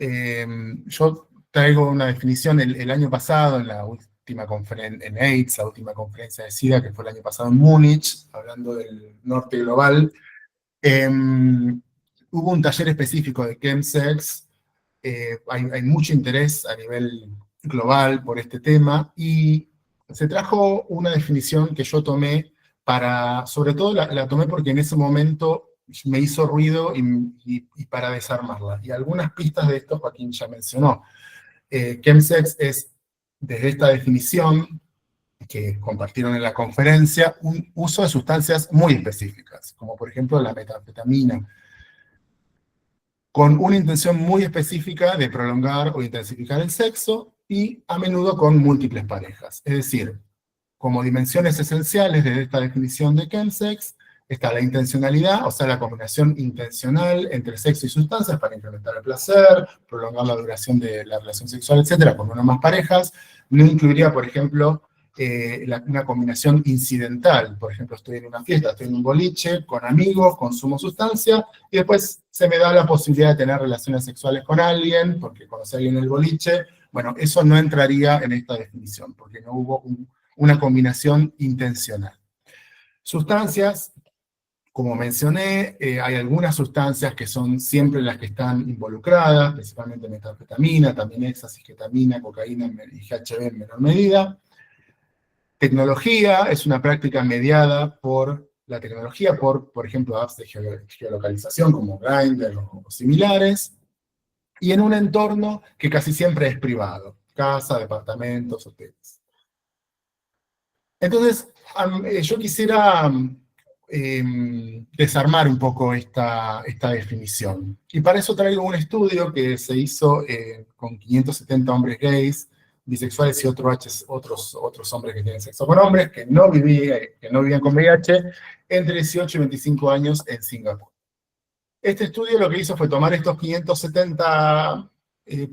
yo traigo una definición el año pasado, en la última conferencia en AIDS, la última conferencia de SIDA, que fue el año pasado en Múnich, hablando del norte global. Hubo un taller específico de chemsex, hay mucho interés a nivel global por este tema, y se trajo una definición que yo tomé sobre todo la tomé porque en ese momento me hizo ruido y para desarmarla. Y algunas pistas de esto Joaquín ya mencionó. Chemsex es, desde esta definición, que compartieron en la conferencia un uso de sustancias muy específicas, como por ejemplo la metanfetamina, con una intención muy específica de prolongar o intensificar el sexo y a menudo con múltiples parejas. Es decir, como dimensiones esenciales de esta definición de chemsex está la intencionalidad, o sea, la combinación intencional entre sexo y sustancias para incrementar el placer, prolongar la duración de la relación sexual, etcétera, con una o más parejas. No incluiría, por ejemplo, una combinación incidental. Por ejemplo, estoy en una fiesta, estoy en un boliche, con amigos, consumo sustancia, y después se me da la posibilidad de tener relaciones sexuales con alguien, porque conocí a alguien en el boliche. Bueno, eso no entraría en esta definición, porque no hubo una combinación intencional. Sustancias, como mencioné, hay algunas sustancias que son siempre las que están involucradas, principalmente metanfetamina, también éxtasis, ketamina, cocaína y GHB en menor medida. Tecnología es una práctica mediada por la tecnología, por ejemplo, apps de geolocalización como Grindr o similares, y en un entorno que casi siempre es privado, casa, departamentos, hoteles. Entonces, yo quisiera desarmar un poco esta definición. Y para eso traigo un estudio que se hizo con 570 hombres gays, bisexuales y otros hombres que tienen sexo con hombres, que no vivían con VIH, entre 18 y 25 años en Singapur. Este estudio lo que hizo fue tomar estos 570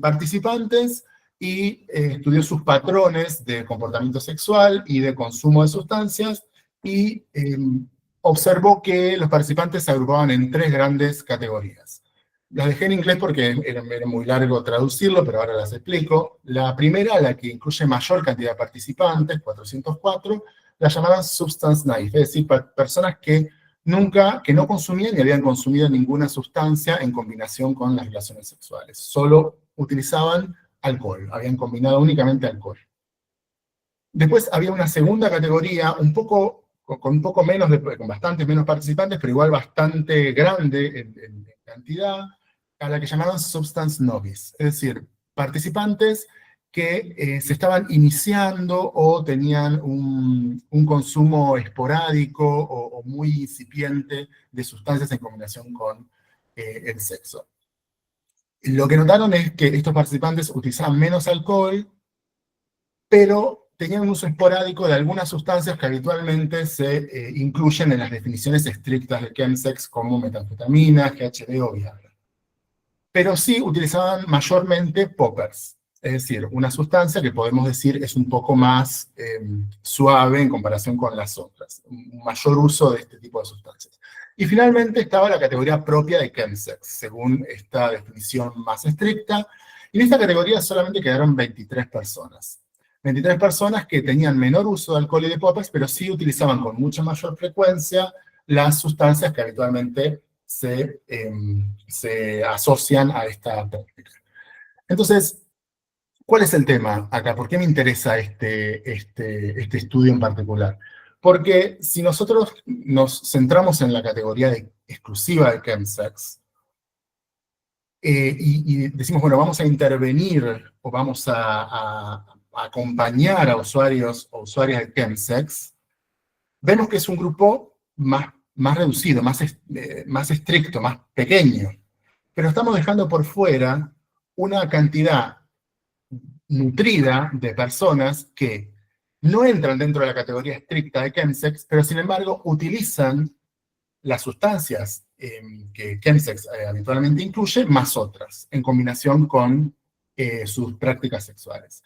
participantes y estudió sus patrones de comportamiento sexual y de consumo de sustancias y observó que los participantes se agrupaban en 3 grandes categorías. Las dejé en inglés porque era muy largo traducirlo, pero ahora las explico. La primera, la que incluye mayor cantidad de participantes, 404, la llamaban substance naive, es decir, personas que no consumían ni habían consumido ninguna sustancia en combinación con las relaciones sexuales. Solo utilizaban alcohol, habían combinado únicamente alcohol. Después había una segunda categoría, con bastantes menos participantes, pero igual bastante grande en cantidad, a la que llamaban substance novice, es decir, participantes que se estaban iniciando o tenían un consumo esporádico o muy incipiente de sustancias en combinación con el sexo. Lo que notaron es que estos participantes utilizaban menos alcohol, pero tenían un uso esporádico de algunas sustancias que habitualmente se incluyen en las definiciones estrictas de chemsex, como metanfetamina, GHB o Viagra. Pero sí utilizaban mayormente poppers, es decir, una sustancia que podemos decir es un poco más suave en comparación con las otras, un mayor uso de este tipo de sustancias. Y finalmente estaba la categoría propia de chemsex, según esta definición más estricta, y en esta categoría solamente quedaron 23 personas. 23 personas que tenían menor uso de alcohol y de poppers, pero sí utilizaban con mucha mayor frecuencia las sustancias que habitualmente se asocian a esta práctica. Entonces, ¿cuál es el tema acá? ¿Por qué me interesa este estudio en particular? Porque si nosotros nos centramos en la categoría exclusiva de chemsex, y decimos, bueno, vamos a intervenir o vamos a acompañar a usuarios o usuarias de chemsex, vemos que es un grupo más reducido, más estricto, más pequeño. Pero estamos dejando por fuera una cantidad nutrida de personas que no entran dentro de la categoría estricta de chemsex, pero sin embargo utilizan las sustancias que chemsex habitualmente incluye, más otras, en combinación con sus prácticas sexuales.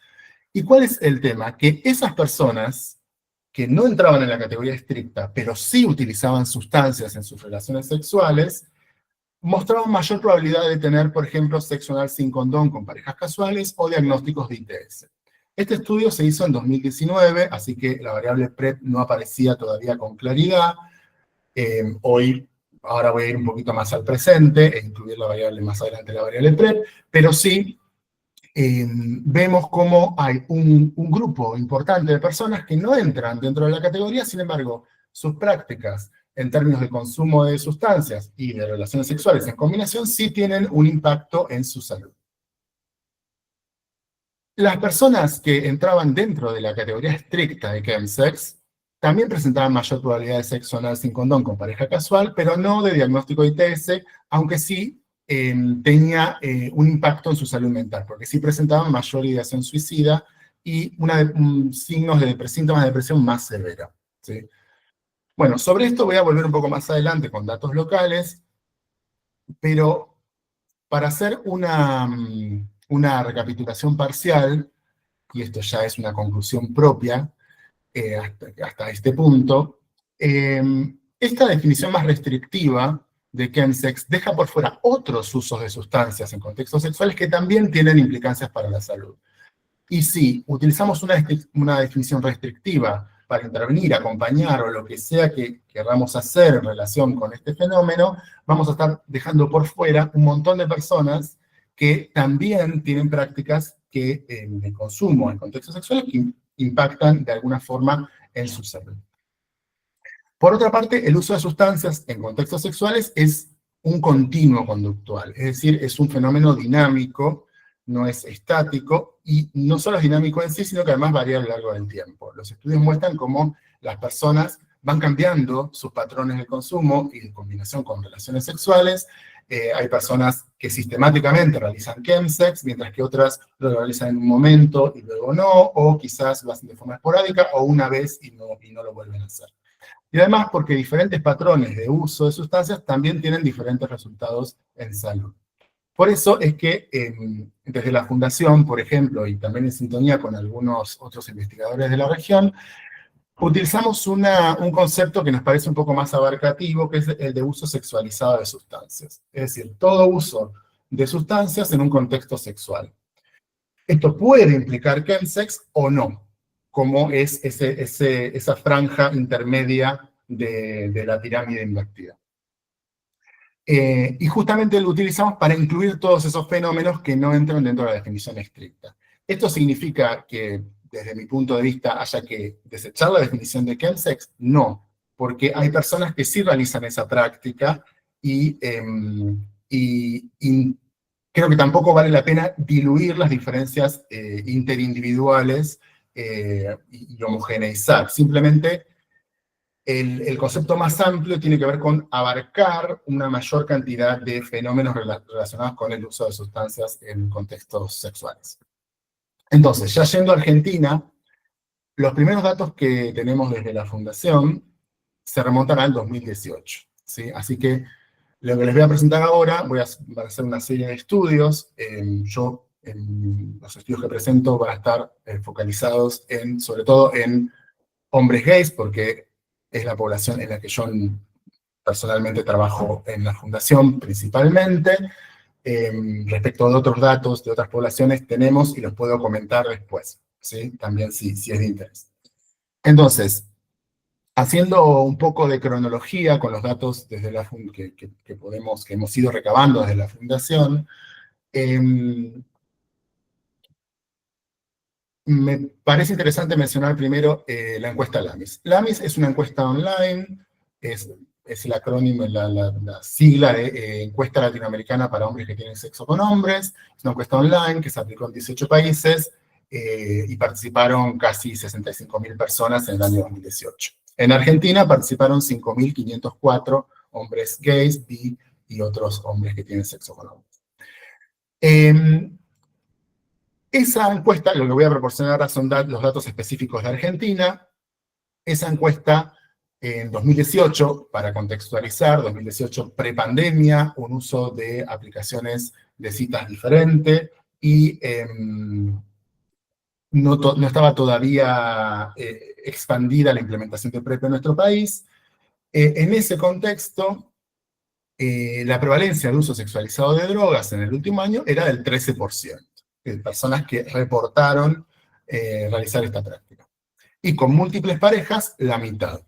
¿Y cuál es el tema? Que esas personas que no entraban en la categoría estricta, pero sí utilizaban sustancias en sus relaciones sexuales, mostraban mayor probabilidad de tener, por ejemplo, sexo anal sin condón con parejas casuales o diagnósticos de ITS. Este estudio se hizo en 2019, así que la variable PrEP no aparecía todavía con claridad. Ahora voy a ir un poquito más al presente e incluir la variable más adelante, la variable PrEP, pero sí vemos cómo hay un grupo importante de personas que no entran dentro de la categoría, sin embargo, sus prácticas en términos de consumo de sustancias y de relaciones sexuales en combinación sí tienen un impacto en su salud. Las personas que entraban dentro de la categoría estricta de chemsex también presentaban mayor probabilidad de sexo anal sin condón con pareja casual, pero no de diagnóstico de ITS, aunque sí tenía un impacto en su salud mental, porque sí presentaban mayor ideación suicida y síntomas de depresión más severa, ¿sí? Bueno, sobre esto voy a volver un poco más adelante con datos locales, pero para hacer una recapitulación parcial, y esto ya es una conclusión propia hasta este punto, esta definición más restrictiva de chemsex deja por fuera otros usos de sustancias en contextos sexuales que también tienen implicancias para la salud. Y si utilizamos una definición restrictiva para intervenir, acompañar o lo que sea que queramos hacer en relación con este fenómeno, vamos a estar dejando por fuera un montón de personas que también tienen prácticas de consumo en contextos sexuales que impactan de alguna forma en su salud. Por otra parte, el uso de sustancias en contextos sexuales es un continuo conductual, es decir, es un fenómeno dinámico, no es estático, y no solo es dinámico en sí, sino que además varía a lo largo del tiempo. Los estudios muestran cómo las personas van cambiando sus patrones de consumo y de combinación con relaciones sexuales. Hay personas que sistemáticamente realizan chemsex, mientras que otras lo realizan en un momento y luego no, o quizás lo hacen de forma esporádica, o una vez y no lo vuelven a hacer. Y además porque diferentes patrones de uso de sustancias también tienen diferentes resultados en salud. Por eso es que desde la Fundación, por ejemplo, y también en sintonía con algunos otros investigadores de la región, utilizamos un concepto que nos parece un poco más abarcativo, que es el de uso sexualizado de sustancias. Es decir, todo uso de sustancias en un contexto sexual. Esto puede implicar chemsex o no, como es esa franja intermedia de la pirámide invertida. Y justamente lo utilizamos para incluir todos esos fenómenos que no entran dentro de la definición estricta. Esto significa que, desde mi punto de vista, haya que desechar la definición de chemsex. No, porque hay personas que sí realizan esa práctica y creo que tampoco vale la pena diluir las diferencias interindividuales y homogeneizar. Simplemente el concepto más amplio tiene que ver con abarcar una mayor cantidad de fenómenos relacionados con el uso de sustancias en contextos sexuales. Entonces, ya yendo a Argentina, los primeros datos que tenemos desde la Fundación se remontan al 2018, ¿sí? Así que lo que les voy a presentar ahora, voy a hacer una serie de estudios. Los estudios que presento van a estar focalizados sobre todo en hombres gays, porque es la población en la que yo personalmente trabajo en la Fundación principalmente. Respecto de otros datos de otras poblaciones tenemos y los puedo comentar después, ¿sí? También si es de interés. Entonces, haciendo un poco de cronología con los datos desde que hemos ido recabando desde la Fundación, me parece interesante mencionar primero la encuesta LAMIS. LAMIS es una encuesta online, es el acrónimo, la sigla de Encuesta Latinoamericana para Hombres que Tienen Sexo con Hombres. Es una encuesta online que se aplicó en 18 países y participaron casi 65.000 personas en el año 2018. En Argentina participaron 5.504 hombres gays, bi y otros hombres que tienen sexo con hombres. Esa encuesta, lo que voy a proporcionar ahora son los datos específicos de Argentina. Esa encuesta en 2018, para contextualizar, 2018 prepandemia, un uso de aplicaciones de citas diferente y no estaba todavía expandida la implementación de PrEP en nuestro país. En ese contexto, la prevalencia de uso sexualizado de drogas en el último año era del 13%. De personas que reportaron realizar esta práctica. Y con múltiples parejas, la mitad.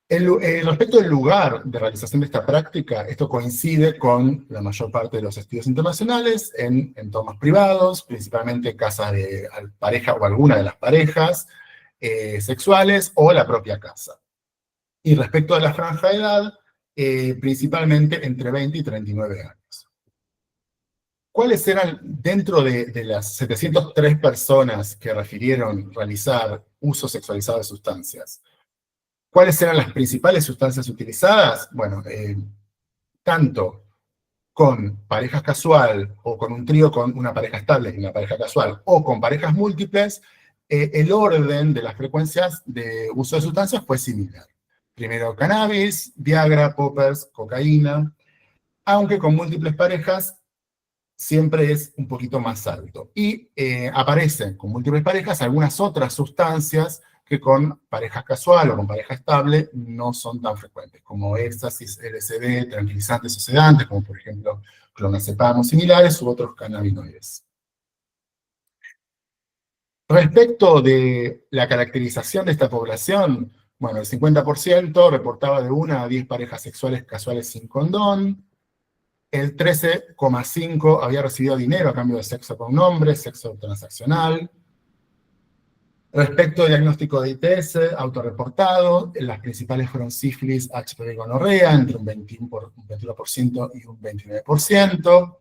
Respecto del lugar de realización de esta práctica, esto coincide con la mayor parte de los estudios internacionales en entornos privados, principalmente casas de pareja o alguna de las parejas sexuales o la propia casa. Y respecto a la franja de edad, principalmente entre 20 y 39 años. ¿cuáles eran, dentro de las 703 personas que refirieron realizar uso sexualizado de sustancias, cuáles eran las principales sustancias utilizadas? Bueno, tanto con parejas casual o con un trío con una pareja estable y una pareja casual o con parejas múltiples, el orden de las frecuencias de uso de sustancias fue similar. Primero cannabis, Viagra, poppers, cocaína, aunque con múltiples parejas siempre es un poquito más alto. Y aparecen con múltiples parejas algunas otras sustancias que con pareja casual o con pareja estable no son tan frecuentes, como éxtasis, LSD, tranquilizantes o sedantes, como por ejemplo clonazepam o similares, u otros cannabinoides. Respecto de la caracterización de esta población, bueno, el 50% reportaba de 1 a 10 parejas sexuales casuales sin condón, el 13,5% había recibido dinero a cambio de sexo con un hombre, sexo transaccional. Respecto al diagnóstico de ITS, autorreportado, las principales fueron sífilis, HPV y gonorrea, entre un 21% y un 29%.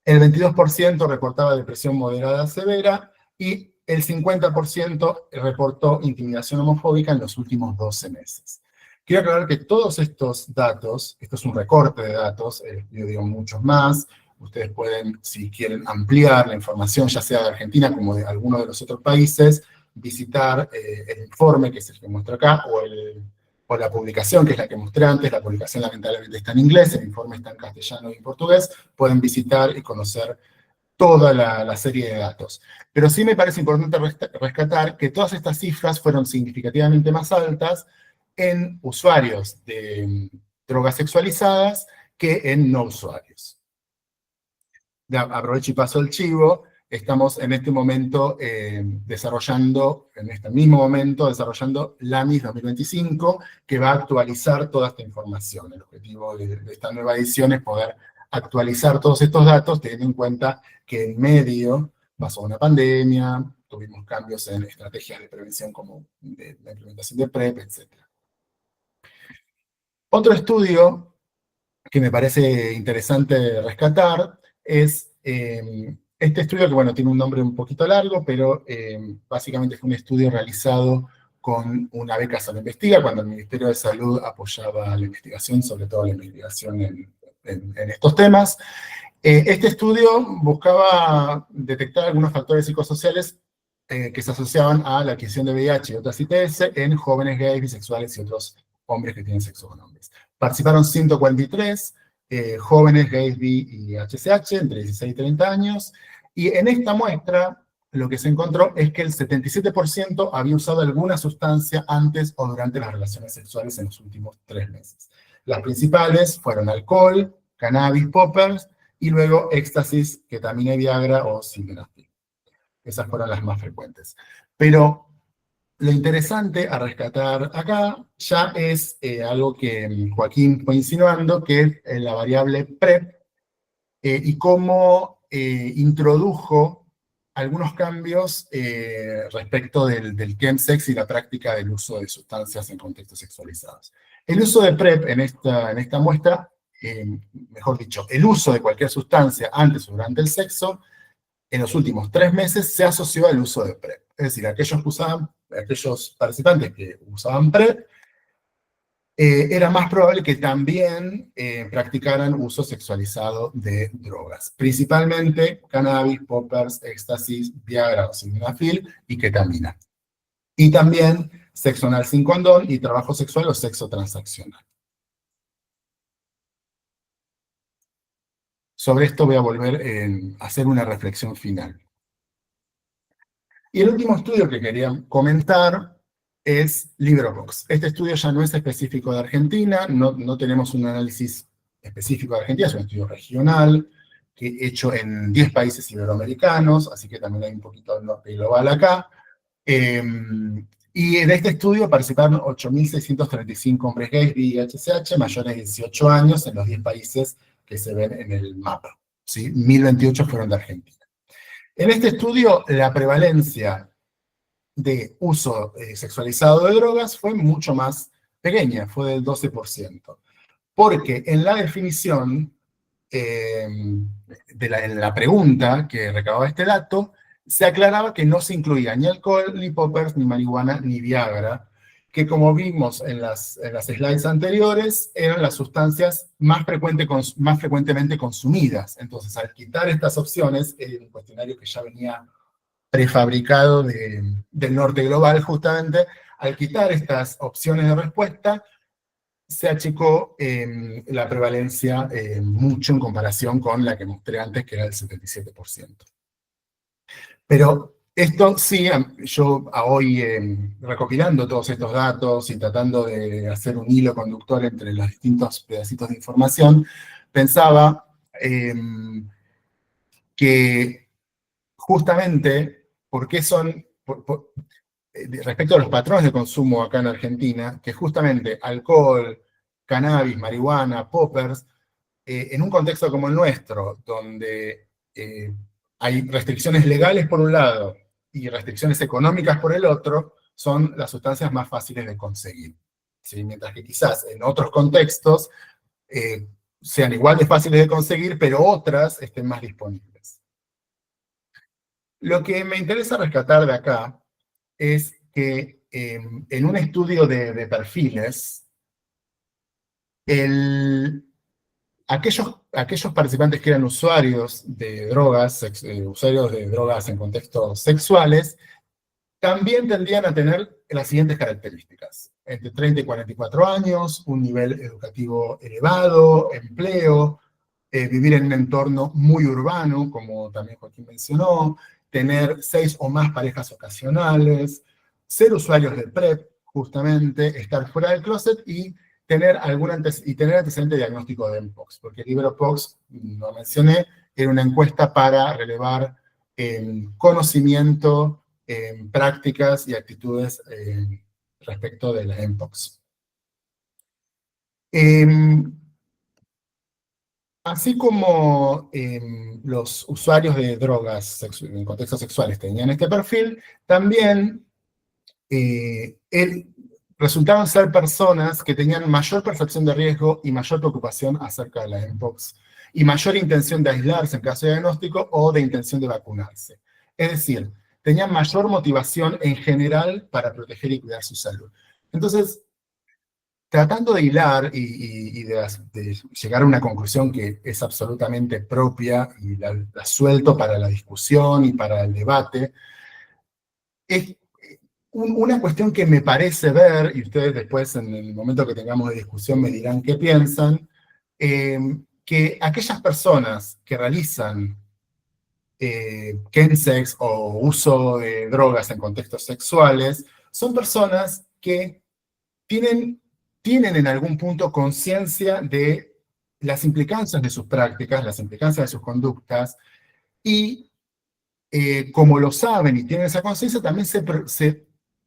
El 22% reportaba depresión moderada severa, y el 50% reportó intimidación homofóbica en los últimos 12 meses. Quiero aclarar que todos estos datos, esto es un recorte de datos, yo digo muchos más, ustedes pueden, si quieren ampliar la información, ya sea de Argentina como de alguno de los otros países, visitar el informe, que es el que muestro acá, o la publicación, que es la que mostré antes. La publicación lamentablemente está en inglés, el informe está en castellano y en portugués. Pueden visitar y conocer toda la serie de datos. Pero sí me parece importante rescatar que todas estas cifras fueron significativamente más altas en usuarios de drogas sexualizadas que en no usuarios. Ya, aprovecho y paso el chivo. Estamos en este momento desarrollando LAMIS 2025, que va a actualizar toda esta información. El objetivo de esta nueva edición es poder actualizar todos estos datos, teniendo en cuenta que en medio pasó una pandemia, tuvimos cambios en estrategias de prevención como la implementación de PrEP, etc. Otro estudio que me parece interesante rescatar es este estudio, que bueno, tiene un nombre un poquito largo, pero básicamente fue un estudio realizado con una beca Salud Investiga, cuando el Ministerio de Salud apoyaba la investigación, sobre todo la investigación en estos temas. Este estudio buscaba detectar algunos factores psicosociales que se asociaban a la adquisición de VIH y otras ITS en jóvenes gays, bisexuales y otros hombres que tienen sexo con hombres. Participaron 143 jóvenes gays, bi y HCH, entre 16 y 30 años, y en esta muestra lo que se encontró es que el 77% había usado alguna sustancia antes o durante las relaciones sexuales en los últimos 3 meses. Las principales fueron alcohol, cannabis, poppers, y luego éxtasis, ketamina y Viagra o sildenafil. Esas fueron las más frecuentes. Pero lo interesante a rescatar acá ya es algo que Joaquín fue insinuando, que es la variable PrEP, y cómo introdujo algunos cambios respecto del chemsex y la práctica del uso de sustancias en contextos sexualizados. El uso de PrEP en esta muestra, mejor dicho, el uso de cualquier sustancia antes o durante el sexo, en los últimos 3 meses se asoció al uso de PrEP. Es decir, aquellos participantes que usaban PrEP, era más probable que también practicaran uso sexualizado de drogas, principalmente cannabis, poppers, éxtasis, Viagra o sildenafil y ketamina. Y también sexo anal sin condón y trabajo sexual o sexo transaccional. Sobre esto voy a volver a hacer una reflexión final. Y el último estudio que quería comentar es LibriVox. Este estudio ya no es específico de Argentina, no tenemos un análisis específico de Argentina, es un estudio regional, hecho en 10 países iberoamericanos, así que también hay un poquito del norte global acá. Y en este estudio participaron 8.635 hombres gays, bi y HCH, mayores de 18 años, en los 10 países que se ven en el mapa, ¿sí? 1.028 fueron de Argentina. En este estudio, la prevalencia de uso sexualizado de drogas fue mucho más pequeña, fue del 12%. Porque en la definición en la pregunta que recababa este dato, se aclaraba que no se incluía ni alcohol, ni poppers, ni marihuana, ni Viagra, que como vimos en las slides anteriores, eran las sustancias más frecuentemente consumidas. Entonces, al quitar estas opciones, un cuestionario que ya venía prefabricado del norte global, justamente, al quitar estas opciones de respuesta, se achicó la prevalencia mucho en comparación con la que mostré antes, que era el 77%. Pero esto sí, yo hoy recopilando todos estos datos y tratando de hacer un hilo conductor entre los distintos pedacitos de información, pensaba que justamente, respecto a los patrones de consumo acá en Argentina, que justamente alcohol, cannabis, marihuana, poppers, en un contexto como el nuestro, donde hay restricciones legales por un lado y restricciones económicas por el otro, son las sustancias más fáciles de conseguir. ¿Sí? Mientras que quizás en otros contextos sean igual de fáciles de conseguir, pero otras estén más disponibles. Lo que me interesa rescatar de acá es que en un estudio de perfiles, aquellos participantes que eran usuarios de drogas, usuarios de drogas en contextos sexuales, también tendrían a tener las siguientes características: entre 30 y 44 años, un nivel educativo elevado, empleo, vivir en un entorno muy urbano, como también Joaquín mencionó, tener 6 o más parejas ocasionales, ser usuarios de PrEP, justamente, estar fuera del closet y tener antecedente diagnóstico de Mpox, porque el libro Pox, lo mencioné, era una encuesta para relevar conocimiento, prácticas y actitudes respecto de la Mpox. Así como los usuarios de drogas en contextos sexuales tenían este perfil, también resultaban ser personas que tenían mayor percepción de riesgo y mayor preocupación acerca de la Mpox, y mayor intención de aislarse en caso de diagnóstico o de intención de vacunarse. Es decir, tenían mayor motivación en general para proteger y cuidar su salud. Entonces, tratando de hilar y de llegar a una conclusión que es absolutamente propia y la suelto para la discusión y para el debate, es una cuestión que me parece ver, y ustedes después en el momento que tengamos de discusión me dirán qué piensan, que aquellas personas que realizan chemsex o uso de drogas en contextos sexuales son personas que tienen en algún punto conciencia de las implicancias de sus prácticas, las implicancias de sus conductas, y como lo saben y tienen esa conciencia, también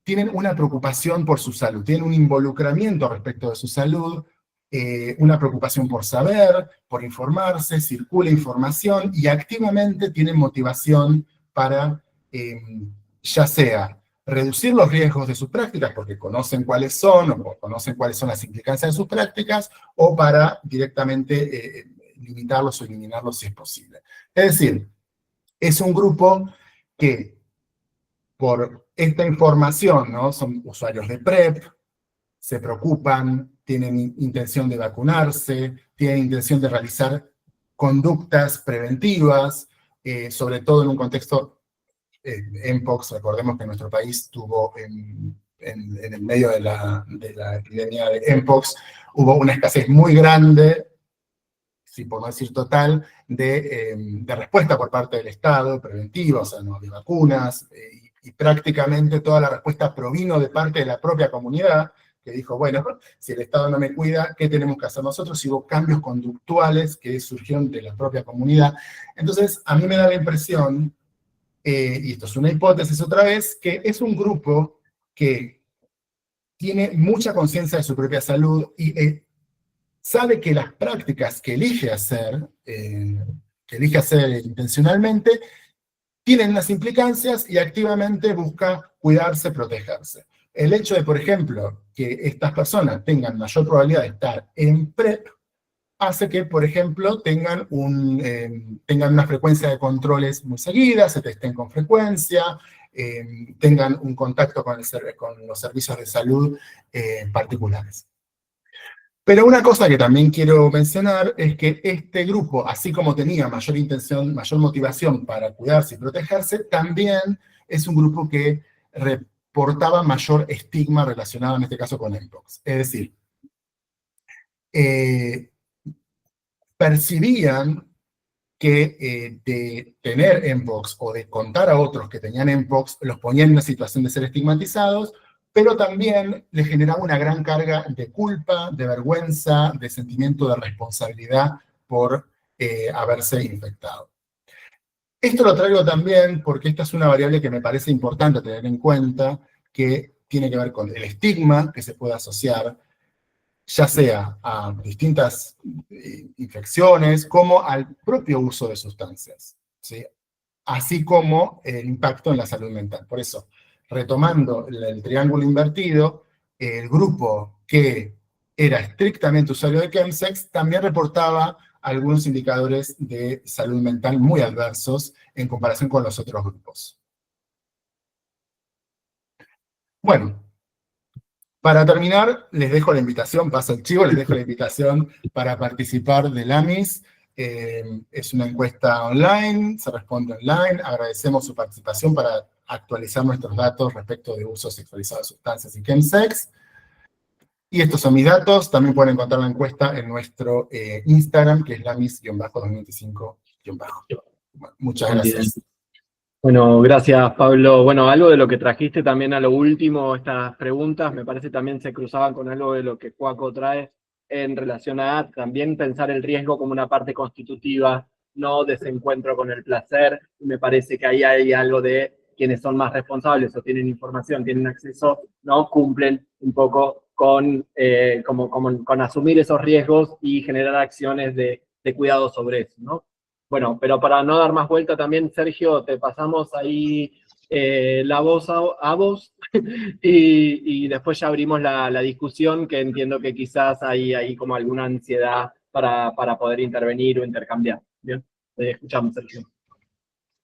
tienen una preocupación por su salud, tienen un involucramiento respecto de su salud, una preocupación por saber, por informarse, circula información y activamente tienen motivación para, ya sea reducir los riesgos de sus prácticas porque conocen cuáles son o conocen cuáles son las implicancias de sus prácticas, o para directamente limitarlos o eliminarlos si es posible. Es decir, es un grupo que por esta información, ¿no? Son usuarios de PrEP, se preocupan, tienen intención de vacunarse, tienen intención de realizar conductas preventivas, sobre todo en un contexto Mpox. Recordemos que nuestro país tuvo en el medio de la epidemia de Mpox, hubo una escasez muy grande, si por no decir total, de respuesta por parte del Estado, preventiva, o sea, no de vacunas, y prácticamente toda la respuesta provino de parte de la propia comunidad, que dijo, bueno, si el Estado no me cuida, ¿qué tenemos que hacer nosotros? Y hubo cambios conductuales que surgieron de la propia comunidad. Entonces, a mí me da la impresión, y esto es una hipótesis otra vez, que es un grupo que tiene mucha conciencia de su propia salud y sabe que las prácticas que elige hacer intencionalmente, tienen unas implicancias y activamente busca cuidarse, protegerse. El hecho de, por ejemplo, que estas personas tengan mayor probabilidad de estar en PrEP, hace que, por ejemplo, tengan una frecuencia de controles muy seguida, se testen con frecuencia, tengan un contacto con los servicios de salud particulares. Pero una cosa que también quiero mencionar es que este grupo, así como tenía mayor intención, mayor motivación para cuidarse y protegerse, también es un grupo que reportaba mayor estigma relacionado en este caso con mpox. Es decir, percibían que de tener mpox o de contar a otros que tenían mpox los ponían en una situación de ser estigmatizados, pero también les generaba una gran carga de culpa, de vergüenza, de sentimiento de responsabilidad por haberse infectado. Esto lo traigo también porque esta es una variable que me parece importante tener en cuenta, que tiene que ver con el estigma que se puede asociar, ya sea a distintas infecciones, como al propio uso de sustancias, ¿sí? Así como el impacto en la salud mental. Por eso, retomando el triángulo invertido, el grupo que era estrictamente usuario de Chemsex también reportaba algunos indicadores de salud mental muy adversos en comparación con los otros grupos. Bueno, para terminar, les dejo la invitación, paso el chivo, les dejo la invitación para participar del AMIS. Es una encuesta online, se responde online. Agradecemos su participación para actualizar nuestros datos respecto de uso sexualizado de sustancias y chemsex. Y estos son mis datos. También pueden encontrar la encuesta en nuestro Instagram, que es lamis-2025-. Bueno, muchas gracias. Bueno, gracias, Pablo. Bueno, algo de lo que trajiste también a lo último, estas preguntas, me parece también se cruzaban con algo de lo que Joaco trae en relación a también pensar el riesgo como una parte constitutiva, no desencuentro con el placer. Me parece que ahí hay algo de quienes son más responsables o tienen información, tienen acceso, no cumplen un poco con, con asumir esos riesgos y generar acciones de cuidado sobre eso, ¿no? Bueno, pero para no dar más vuelta también, Sergio, te pasamos ahí la voz a vos y después ya abrimos la discusión, que entiendo que quizás hay como alguna ansiedad para poder intervenir o intercambiar. Bien, te escuchamos, Sergio.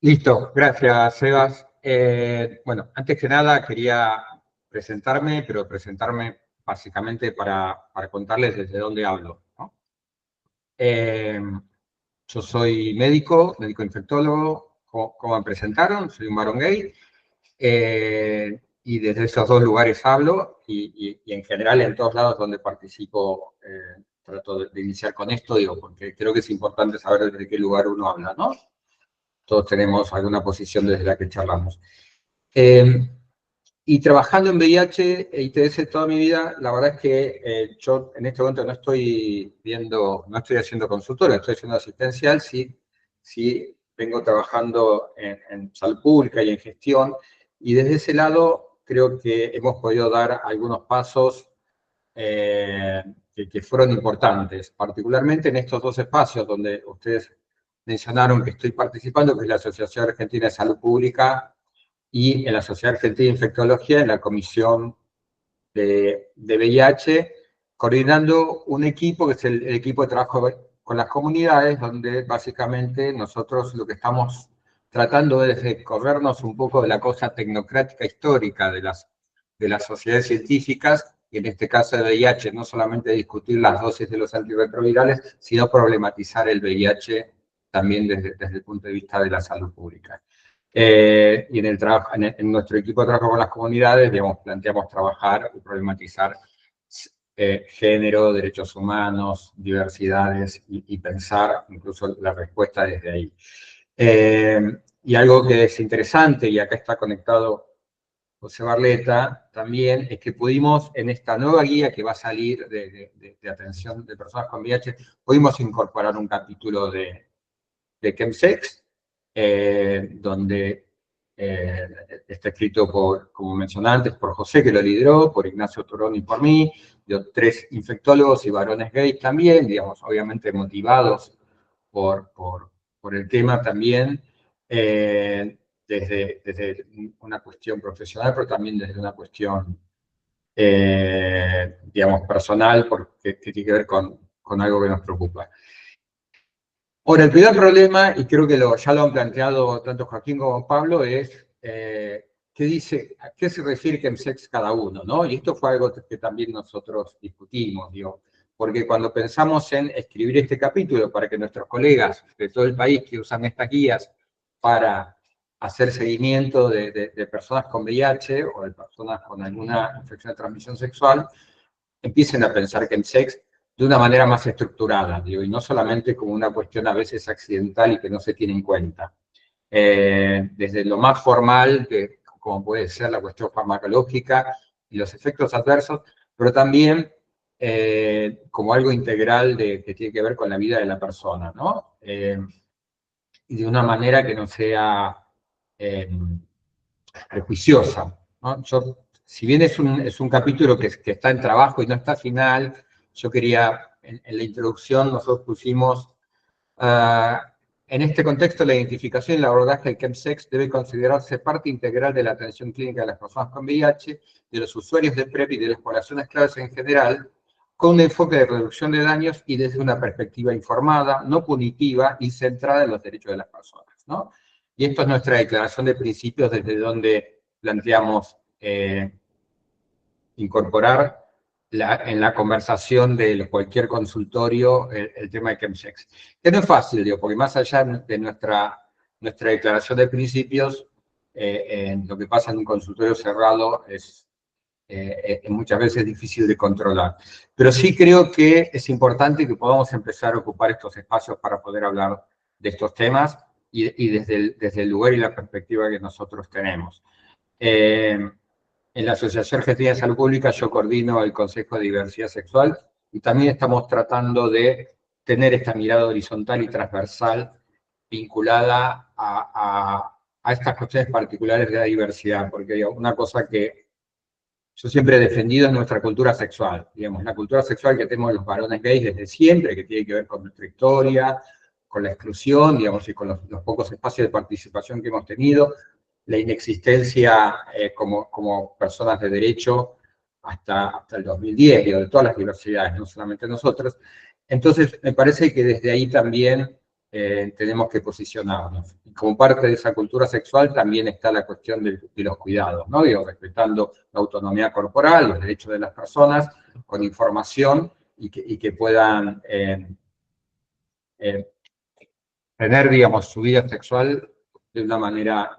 Listo, gracias, Sebas. Bueno, antes que nada quería presentarme, pero presentarme básicamente para contarles desde dónde hablo, ¿no? Yo soy médico infectólogo, como me presentaron, soy un varón gay, y desde esos dos lugares hablo, y en general en todos lados donde participo trato de iniciar con esto, digo, porque creo que es importante saber desde qué lugar uno habla, ¿no? Todos tenemos alguna posición desde la que charlamos. Y trabajando en VIH e ITS toda mi vida, la verdad es que yo en este momento no estoy haciendo consultorio, estoy haciendo asistencial, sí vengo trabajando en salud pública y en gestión, y desde ese lado creo que hemos podido dar algunos pasos que fueron importantes, particularmente en estos dos espacios donde ustedes mencionaron que estoy participando, que es la Asociación Argentina de Salud Pública, y en la Sociedad Argentina de Infectología, en la Comisión de VIH, coordinando un equipo que es el equipo de trabajo con las comunidades, donde básicamente nosotros lo que estamos tratando es de corrernos un poco de la cosa tecnocrática histórica de las sociedades científicas, y en este caso de VIH, no solamente discutir las dosis de los antirretrovirales, sino problematizar el VIH también desde el punto de vista de la salud pública. Y en nuestro equipo de trabajo con las comunidades, digamos, planteamos trabajar y problematizar género, derechos humanos, diversidades, y pensar incluso la respuesta desde ahí. Y algo que es interesante, y acá está conectado José Barleta también, es que pudimos, en esta nueva guía que va a salir de atención de personas con VIH, pudimos incorporar un capítulo de chemsex, donde está escrito como mencioné antes, por José, que lo lideró, por Ignacio Torón y por mí, de 3 infectólogos y varones gays también, digamos, obviamente motivados por el tema también, desde una cuestión profesional, pero también desde una cuestión, digamos, personal, porque que tiene que ver con con algo que nos preocupa. Ahora, el primer problema, y creo que ya lo han planteado tanto Joaquín como Pablo, es ¿a qué se refiere chemsex cada uno? ¿No? Y esto fue algo que también nosotros discutimos, digo, porque cuando pensamos en escribir este capítulo para que nuestros colegas de todo el país que usan estas guías para hacer seguimiento de personas con VIH o de personas con alguna infección de transmisión sexual, empiecen a pensar chemsex de una manera más estructurada, digo, y no solamente como una cuestión a veces accidental y que no se tiene en cuenta. Desde lo más formal, como puede ser la cuestión farmacológica y los efectos adversos, pero también como algo integral que tiene que ver con la vida de la persona, ¿no? Y de una manera que no sea prejuiciosa, ¿no? Si bien es un capítulo que está en trabajo y no está final, yo quería, en la introducción nosotros pusimos, en este contexto la identificación y el abordaje del chemsex debe considerarse parte integral de la atención clínica de las personas con VIH, de los usuarios de PrEP y de las poblaciones claves en general, con un enfoque de reducción de daños y desde una perspectiva informada, no punitiva y centrada en los derechos de las personas, ¿no? Y esto es nuestra declaración de principios desde donde planteamos incorporar en la conversación de cualquier consultorio el tema de chemsex. Que no es fácil, digo, porque más allá de nuestra declaración de principios, lo que pasa en un consultorio cerrado es muchas veces difícil de controlar. Pero sí creo que es importante que podamos empezar a ocupar estos espacios para poder hablar de estos temas y desde el lugar y la perspectiva que nosotros tenemos. En la Asociación Argentina de Salud Pública yo coordino el Consejo de Diversidad Sexual y también estamos tratando de tener esta mirada horizontal y transversal vinculada a estas cuestiones particulares de la diversidad, porque una cosa que yo siempre he defendido es nuestra cultura sexual, digamos, la cultura sexual que tenemos los varones gays desde siempre, que tiene que ver con nuestra historia, con la exclusión, digamos, y con los pocos espacios de participación que hemos tenido, la inexistencia como personas de derecho hasta el 2010, digo, de todas las diversidades, no solamente nosotros. Entonces, me parece que desde ahí también tenemos que posicionarnos. Y como parte de esa cultura sexual también está la cuestión de los cuidados, ¿no? Digo, respetando la autonomía corporal, los derechos de las personas, con información y que puedan tener, digamos, su vida sexual de una manera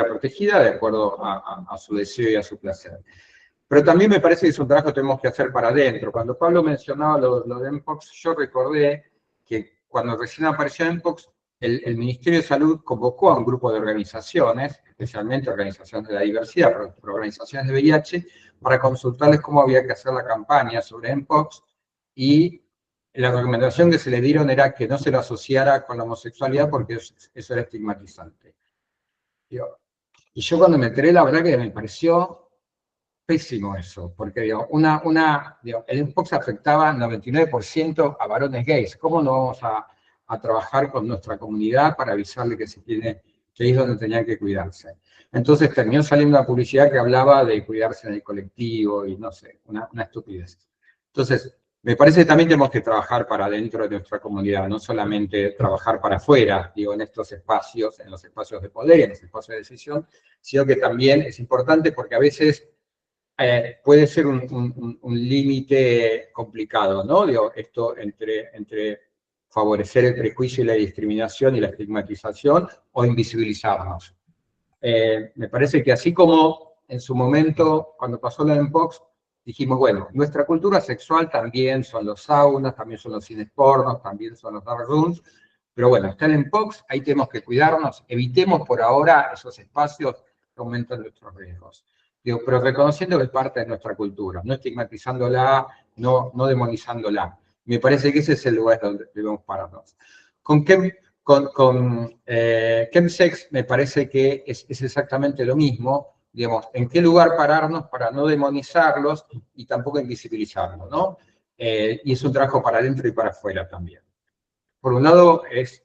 protegida, de acuerdo a su deseo y a su placer. Pero también me parece que es un trabajo que tenemos que hacer para adentro. Cuando Pablo mencionaba lo de MPOX, yo recordé que cuando recién apareció MPOX, el Ministerio de Salud convocó a un grupo de organizaciones, especialmente organizaciones de la diversidad, pero organizaciones de VIH, para consultarles cómo había que hacer la campaña sobre MPOX, y la recomendación que se le dieron era que no se lo asociara con la homosexualidad porque eso era estigmatizante. Y yo cuando me enteré, la verdad que me pareció pésimo eso, porque el MPOX afectaba 99% a varones gays. ¿Cómo no vamos a trabajar con nuestra comunidad para avisarle que ahí es donde tenían que cuidarse? Entonces terminó saliendo una publicidad que hablaba de cuidarse en el colectivo y no sé, una estupidez. Entonces, me parece que también tenemos que trabajar para dentro de nuestra comunidad, no solamente trabajar para afuera, digo, en estos espacios, en los espacios de poder y en los espacios de decisión, sino que también es importante porque a veces puede ser un límite complicado, ¿no? Digo, esto entre favorecer el prejuicio y la discriminación y la estigmatización o invisibilizarnos. Me parece que así como en su momento, cuando pasó la MPOX, dijimos, bueno, nuestra cultura sexual también son los saunas, también son los cines pornos, también son los dark rooms, pero bueno, está el MPOX, ahí tenemos que cuidarnos, evitemos por ahora esos espacios que aumentan nuestros riesgos. Digo, pero reconociendo que es parte de nuestra cultura, no estigmatizándola, no demonizándola. Me parece que ese es el lugar donde debemos pararnos. Con chemsex me parece que es exactamente lo mismo, digamos, en qué lugar pararnos para no demonizarlos y tampoco invisibilizarlos, ¿no? Y es un trabajo para adentro y para afuera también. Por un lado es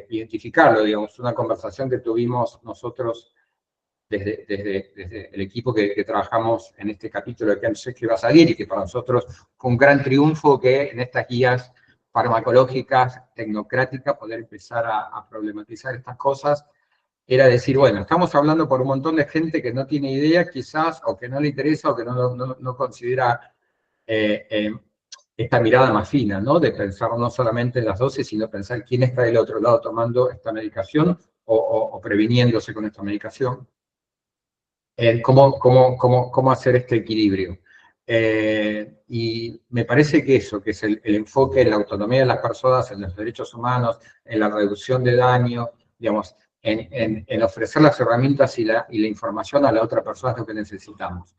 identificarlo, digamos, una conversación que tuvimos nosotros desde el equipo que trabajamos en este capítulo de ChemSex que va a salir y que para nosotros fue un gran triunfo que en estas guías farmacológicas, tecnocráticas, poder empezar a problematizar estas cosas, era decir, bueno, estamos hablando por un montón de gente que no tiene idea quizás, o que no le interesa, o que no considera esta mirada más fina, ¿no? De pensar no solamente en las dosis, sino pensar quién está del otro lado tomando esta medicación o previniéndose con esta medicación. Cómo hacer este equilibrio. Y me parece que eso, que es el enfoque en la autonomía de las personas, en los derechos humanos, en la reducción de daño, digamos, en ofrecer las herramientas y la información a la otra persona es lo que necesitamos.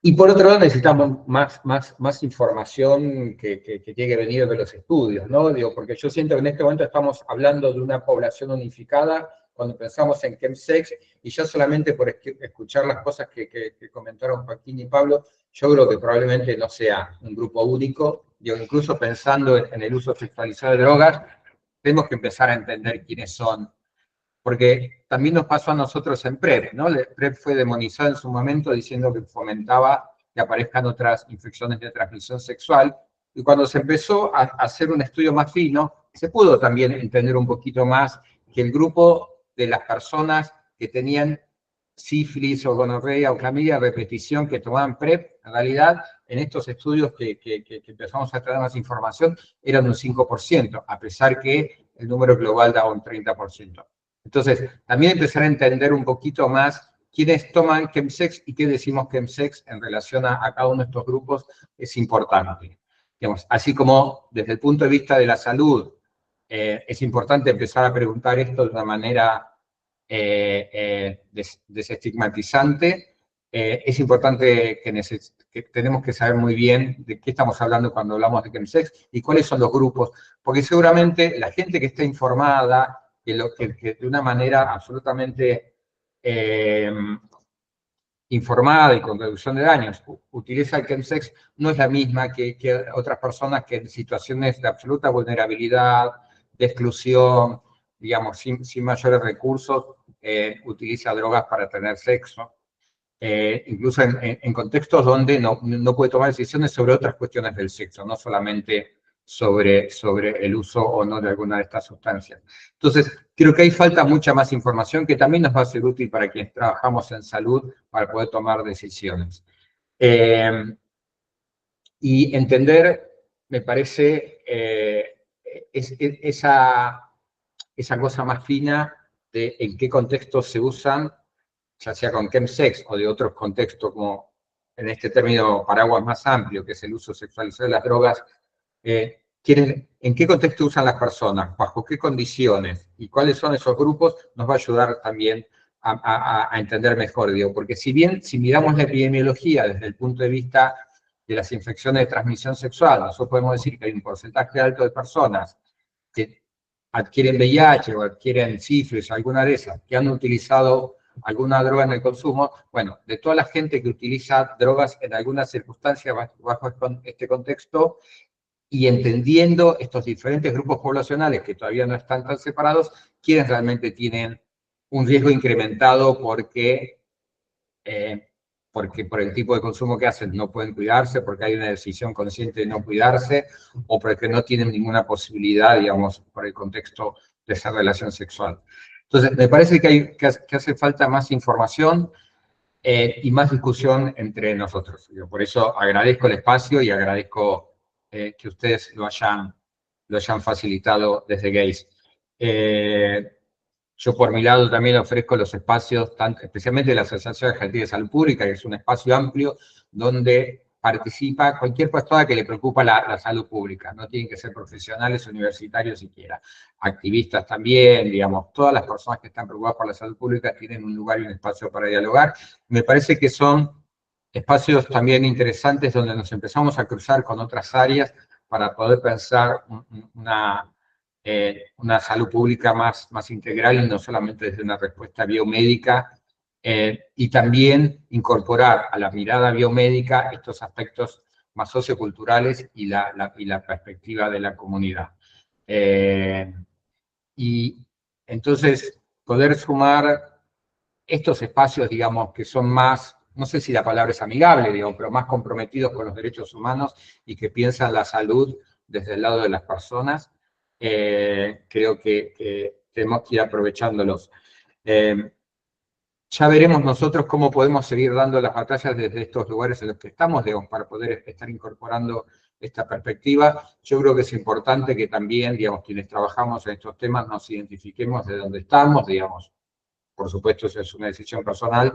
Y por otro lado necesitamos más información que tiene que venir de los estudios, ¿no? Digo, porque yo siento que en este momento estamos hablando de una población unificada cuando pensamos en ChemSex, y ya solamente por escuchar las cosas que comentaron Joaquín y Pablo, yo creo que probablemente no sea un grupo único. Digo, incluso pensando en el uso sexualizado de drogas, tenemos que empezar a entender quiénes son. Porque también nos pasó a nosotros en PrEP, ¿no? PrEP fue demonizado en su momento diciendo que fomentaba que aparezcan otras infecciones de transmisión sexual, y cuando se empezó a hacer un estudio más fino, se pudo también entender un poquito más que el grupo de las personas que tenían sífilis o gonorrea o clamidia a repetición que tomaban PrEP, en realidad, en estos estudios que empezamos a traer más información, eran un 5%, a pesar que el número global daba un 30%. Entonces, también empezar a entender un poquito más quiénes toman ChemSex y qué decimos ChemSex en relación a cada uno de estos grupos es importante. Digamos, así como desde el punto de vista de la salud, es importante empezar a preguntar esto de una manera desestigmatizante, es importante que tenemos que saber muy bien de qué estamos hablando cuando hablamos de ChemSex y cuáles son los grupos, porque seguramente la gente que está informada, que de una manera absolutamente informada y con reducción de daños utiliza el ChemSex, no es la misma que otras personas que en situaciones de absoluta vulnerabilidad, de exclusión, digamos, sin mayores recursos, utiliza drogas para tener sexo. Incluso en contextos donde no puede tomar decisiones sobre otras cuestiones del sexo, no solamente sobre el uso o no de alguna de estas sustancias. Entonces, creo que ahí falta mucha más información que también nos va a ser útil para quienes trabajamos en salud para poder tomar decisiones. Y entender, me parece, esa cosa más fina de en qué contextos se usan, ya sea con ChemSex o de otros contextos, como en este término paraguas más amplio, que es el uso sexualizado de las drogas, en qué contexto usan las personas, bajo qué condiciones y cuáles son esos grupos, nos va a ayudar también a entender mejor, digo, porque si miramos la epidemiología desde el punto de vista de las infecciones de transmisión sexual, nosotros podemos decir que hay un porcentaje alto de personas que adquieren VIH o adquieren sífilis, alguna de esas, que han utilizado alguna droga en el consumo. Bueno, de toda la gente que utiliza drogas en algunas circunstancias bajo este contexto, y entendiendo estos diferentes grupos poblacionales que todavía no están tan separados, quienes realmente tienen un riesgo incrementado porque por el tipo de consumo que hacen no pueden cuidarse, porque hay una decisión consciente de no cuidarse, o porque no tienen ninguna posibilidad, digamos, por el contexto de esa relación sexual. Entonces, me parece que hace falta más información y más discusión entre nosotros. Por eso agradezco el espacio y agradezco que ustedes lo hayan facilitado desde GACE. Yo por mi lado también ofrezco los espacios, especialmente de la Asociación Argentina de Salud Pública, que es un espacio amplio donde participa cualquier persona que le preocupa la salud pública. No tienen que ser profesionales, universitarios siquiera. Activistas también, digamos, todas las personas que están preocupadas por la salud pública tienen un lugar y un espacio para dialogar. Me parece que son espacios también interesantes donde nos empezamos a cruzar con otras áreas para poder pensar una salud pública más integral y no solamente desde una respuesta biomédica, y también incorporar a la mirada biomédica estos aspectos más socioculturales y la perspectiva de la comunidad. Y entonces poder sumar estos espacios, digamos, que son más, no sé si la palabra es amigable, digamos, pero más comprometidos con los derechos humanos y que piensan la salud desde el lado de las personas, creo que tenemos que ir aprovechándolos. Ya veremos nosotros cómo podemos seguir dando las batallas desde estos lugares en los que estamos, digamos, para poder estar incorporando esta perspectiva. Yo creo que es importante que también, digamos, quienes trabajamos en estos temas nos identifiquemos de dónde estamos, digamos. Por supuesto, eso es una decisión personal,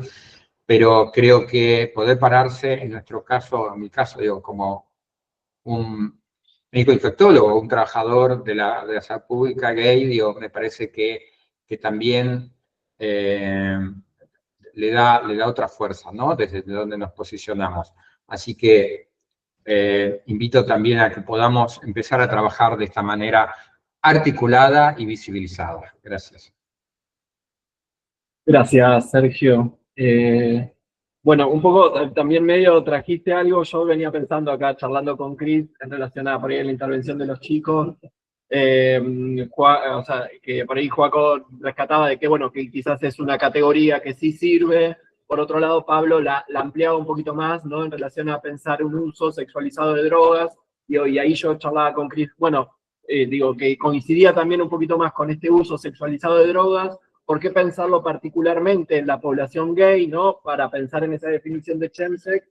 pero creo que poder pararse, en nuestro caso, en mi caso, digo, como un médico infectólogo, un trabajador de la salud pública gay, digo, me parece que también le da otra fuerza, ¿no? Desde donde nos posicionamos. Así que invito también a que podamos empezar a trabajar de esta manera articulada y visibilizada. Gracias. Gracias, Sergio. Bueno, un poco también medio trajiste algo, yo venía pensando acá, charlando con Chris, en relación a por ahí la intervención de los chicos, o sea, que por ahí Joaco rescataba de que, bueno, que quizás es una categoría que sí sirve. Por otro lado, Pablo la ampliaba un poquito más, ¿no? En relación a pensar un uso sexualizado de drogas, y ahí yo charlaba con Chris, bueno, digo, que coincidía también un poquito más con este uso sexualizado de drogas. ¿Por qué pensarlo particularmente en la población gay, ¿no? Para pensar en esa definición de Chemsex,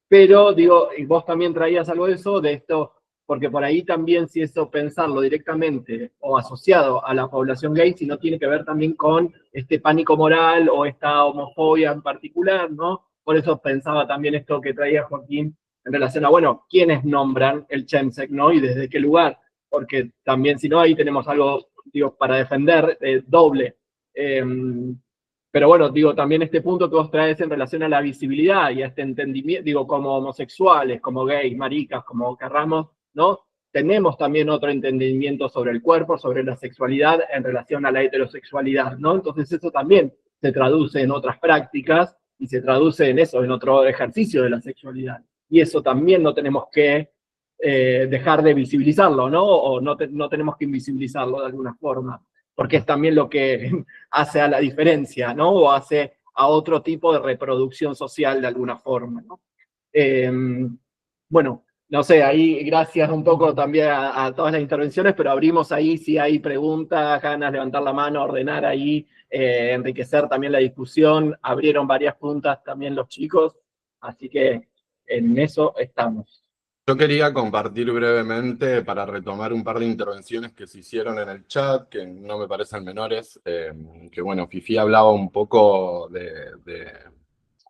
pero digo, y vos también traías algo de eso, de esto, porque por ahí también si eso pensarlo directamente o asociado a la población gay, si no tiene que ver también con este pánico moral o esta homofobia en particular, ¿no? Por eso pensaba también esto que traía Joaquín en relación a, bueno, quiénes nombran el Chemsex, ¿no? Y desde qué lugar, porque también si no ahí tenemos algo, digo, para defender doble. Pero bueno, digo, también este punto que vos traes en relación a la visibilidad y a este entendimiento, digo, como homosexuales, como gays, maricas, como querramos, ¿no? Tenemos también otro entendimiento sobre el cuerpo, sobre la sexualidad en relación a la heterosexualidad, ¿no? Entonces eso también se traduce en otras prácticas y se traduce en eso, en otro ejercicio de la sexualidad. Y eso también no tenemos que dejar de visibilizarlo, ¿no? O no tenemos que invisibilizarlo de alguna forma, porque es también lo que hace a la diferencia, ¿no? O hace a otro tipo de reproducción social de alguna forma, ¿no? Bueno, no sé, ahí gracias un poco también a todas las intervenciones, pero abrimos ahí si hay preguntas, ganas, levantar la mano, ordenar ahí, enriquecer también la discusión. Abrieron varias puntas también los chicos, así que en eso estamos. Yo quería compartir brevemente para retomar un par de intervenciones que se hicieron en el chat, que no me parecen menores, que bueno, Fifi hablaba un poco de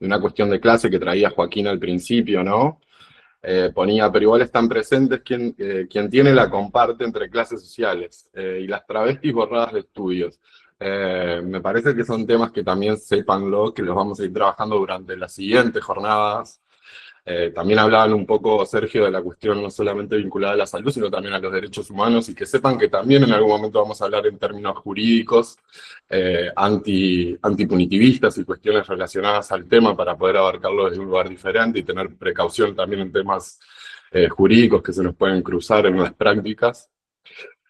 una cuestión de clase que traía Joaquín al principio, ¿no? Ponía, pero igual están presentes quien tiene la comparte entre clases sociales y las travestis borradas de estudios. Me parece que son temas que también sépanlo, que los vamos a ir trabajando durante las siguientes jornadas. También hablaban un poco, Sergio, de la cuestión no solamente vinculada a la salud, sino también a los derechos humanos, y que sepan que también en algún momento vamos a hablar en términos jurídicos, antipunitivistas y cuestiones relacionadas al tema para poder abarcarlo desde un lugar diferente y tener precaución también en temas jurídicos que se nos pueden cruzar en las prácticas.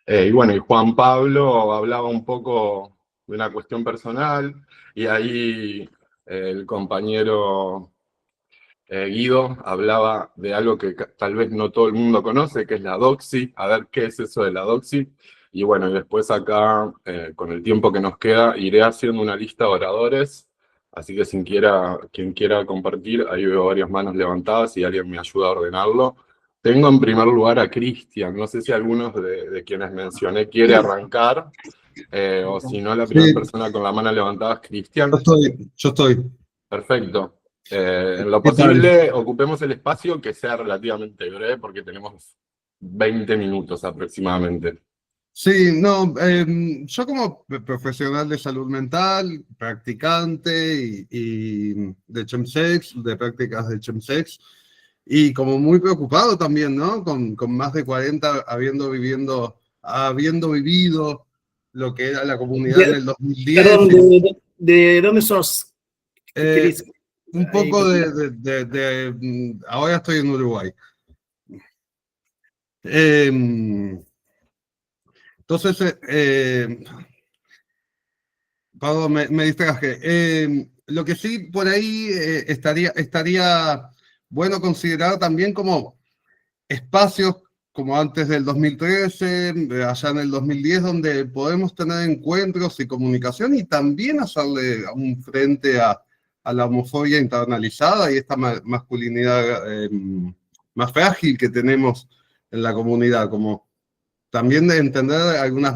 Y bueno, y Juan Pablo hablaba un poco de una cuestión personal, y ahí el compañero Guido hablaba de algo que tal vez no todo el mundo conoce, que es la doxy. A ver, ¿qué es eso de la doxy? Y bueno, y después acá, con el tiempo que nos queda, iré haciendo una lista de oradores. Así que quien quiera compartir, ahí veo varias manos levantadas y alguien me ayuda a ordenarlo. Tengo en primer lugar a Cristian. No sé si algunos de quienes mencioné quiere arrancar, o si no, la primera persona con la mano levantada es Cristian. Yo estoy. Perfecto. En lo posible, ocupemos el espacio que sea relativamente breve porque tenemos 20 minutos aproximadamente. Sí, no, yo como profesional de salud mental, practicante y de Chemsex, de prácticas de Chemsex, y como muy preocupado también, ¿no? Con más de 40 habiendo vivido lo que era la comunidad en el 2010. Perdón, ¿de dónde sos? Un poco ahora estoy en Uruguay. Entonces, perdón, me distraje. Lo que sí por ahí estaría bueno considerar también como espacios como antes del 2013, allá en el 2010, donde podemos tener encuentros y comunicación y también hacerle un frente a la homofobia internalizada y esta masculinidad más frágil que tenemos en la comunidad, como también de entender algunas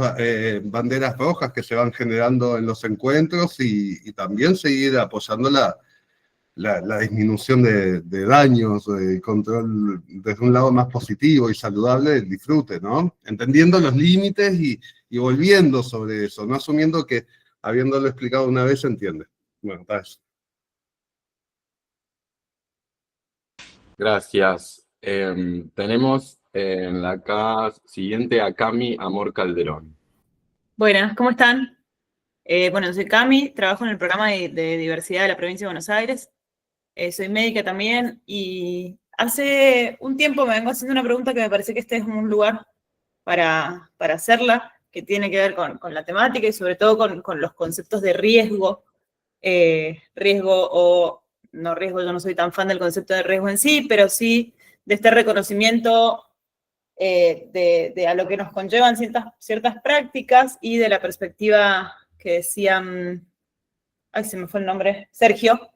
banderas rojas que se van generando en los encuentros y también seguir apoyando la disminución de daños, de control desde un lado más positivo y saludable del disfrute, ¿no? Entendiendo los límites y volviendo sobre eso, no asumiendo que habiéndolo explicado una vez se entiende. Bueno, está eso. Gracias. Tenemos en la siguiente a Cami Amor Calderón. Buenas, ¿cómo están? Bueno, soy Cami, trabajo en el programa de diversidad de la provincia de Buenos Aires. Soy médica también y hace un tiempo me vengo haciendo una pregunta que me parece que este es un lugar para hacerla, que tiene que ver con la temática y sobre todo con los conceptos de riesgo. Riesgo o no riesgo, yo no soy tan fan del concepto de riesgo en sí, pero sí de este reconocimiento de a lo que nos conllevan ciertas prácticas y de la perspectiva que decían, ay, se me fue el nombre, Sergio,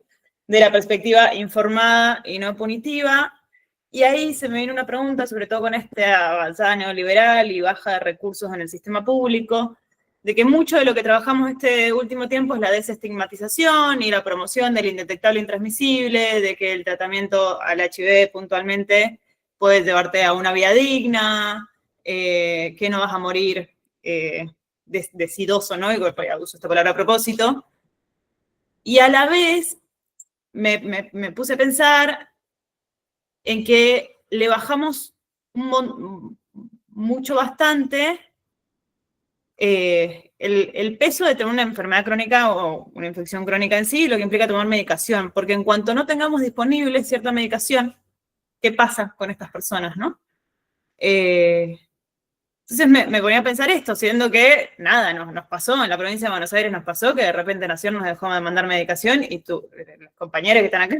de la perspectiva informada y no punitiva. Y ahí se me viene una pregunta, sobre todo con esta avanzada neoliberal y baja de recursos en el sistema público, de que mucho de lo que trabajamos este último tiempo es la desestigmatización y la promoción del indetectable intransmisible, de que el tratamiento al HIV puntualmente puede llevarte a una vida digna, que no vas a morir decidoso, ¿no? Y uso esta palabra a propósito. Y a la vez me puse a pensar en que le bajamos bastante el peso de tener una enfermedad crónica o una infección crónica en sí, lo que implica tomar medicación, porque en cuanto no tengamos disponible cierta medicación, ¿qué pasa con estas personas, no? Entonces me ponía a pensar esto, siendo que, nada, nos pasó, en la provincia de Buenos Aires nos pasó, que de repente Nación nos dejó de mandar medicación y los compañeros que están acá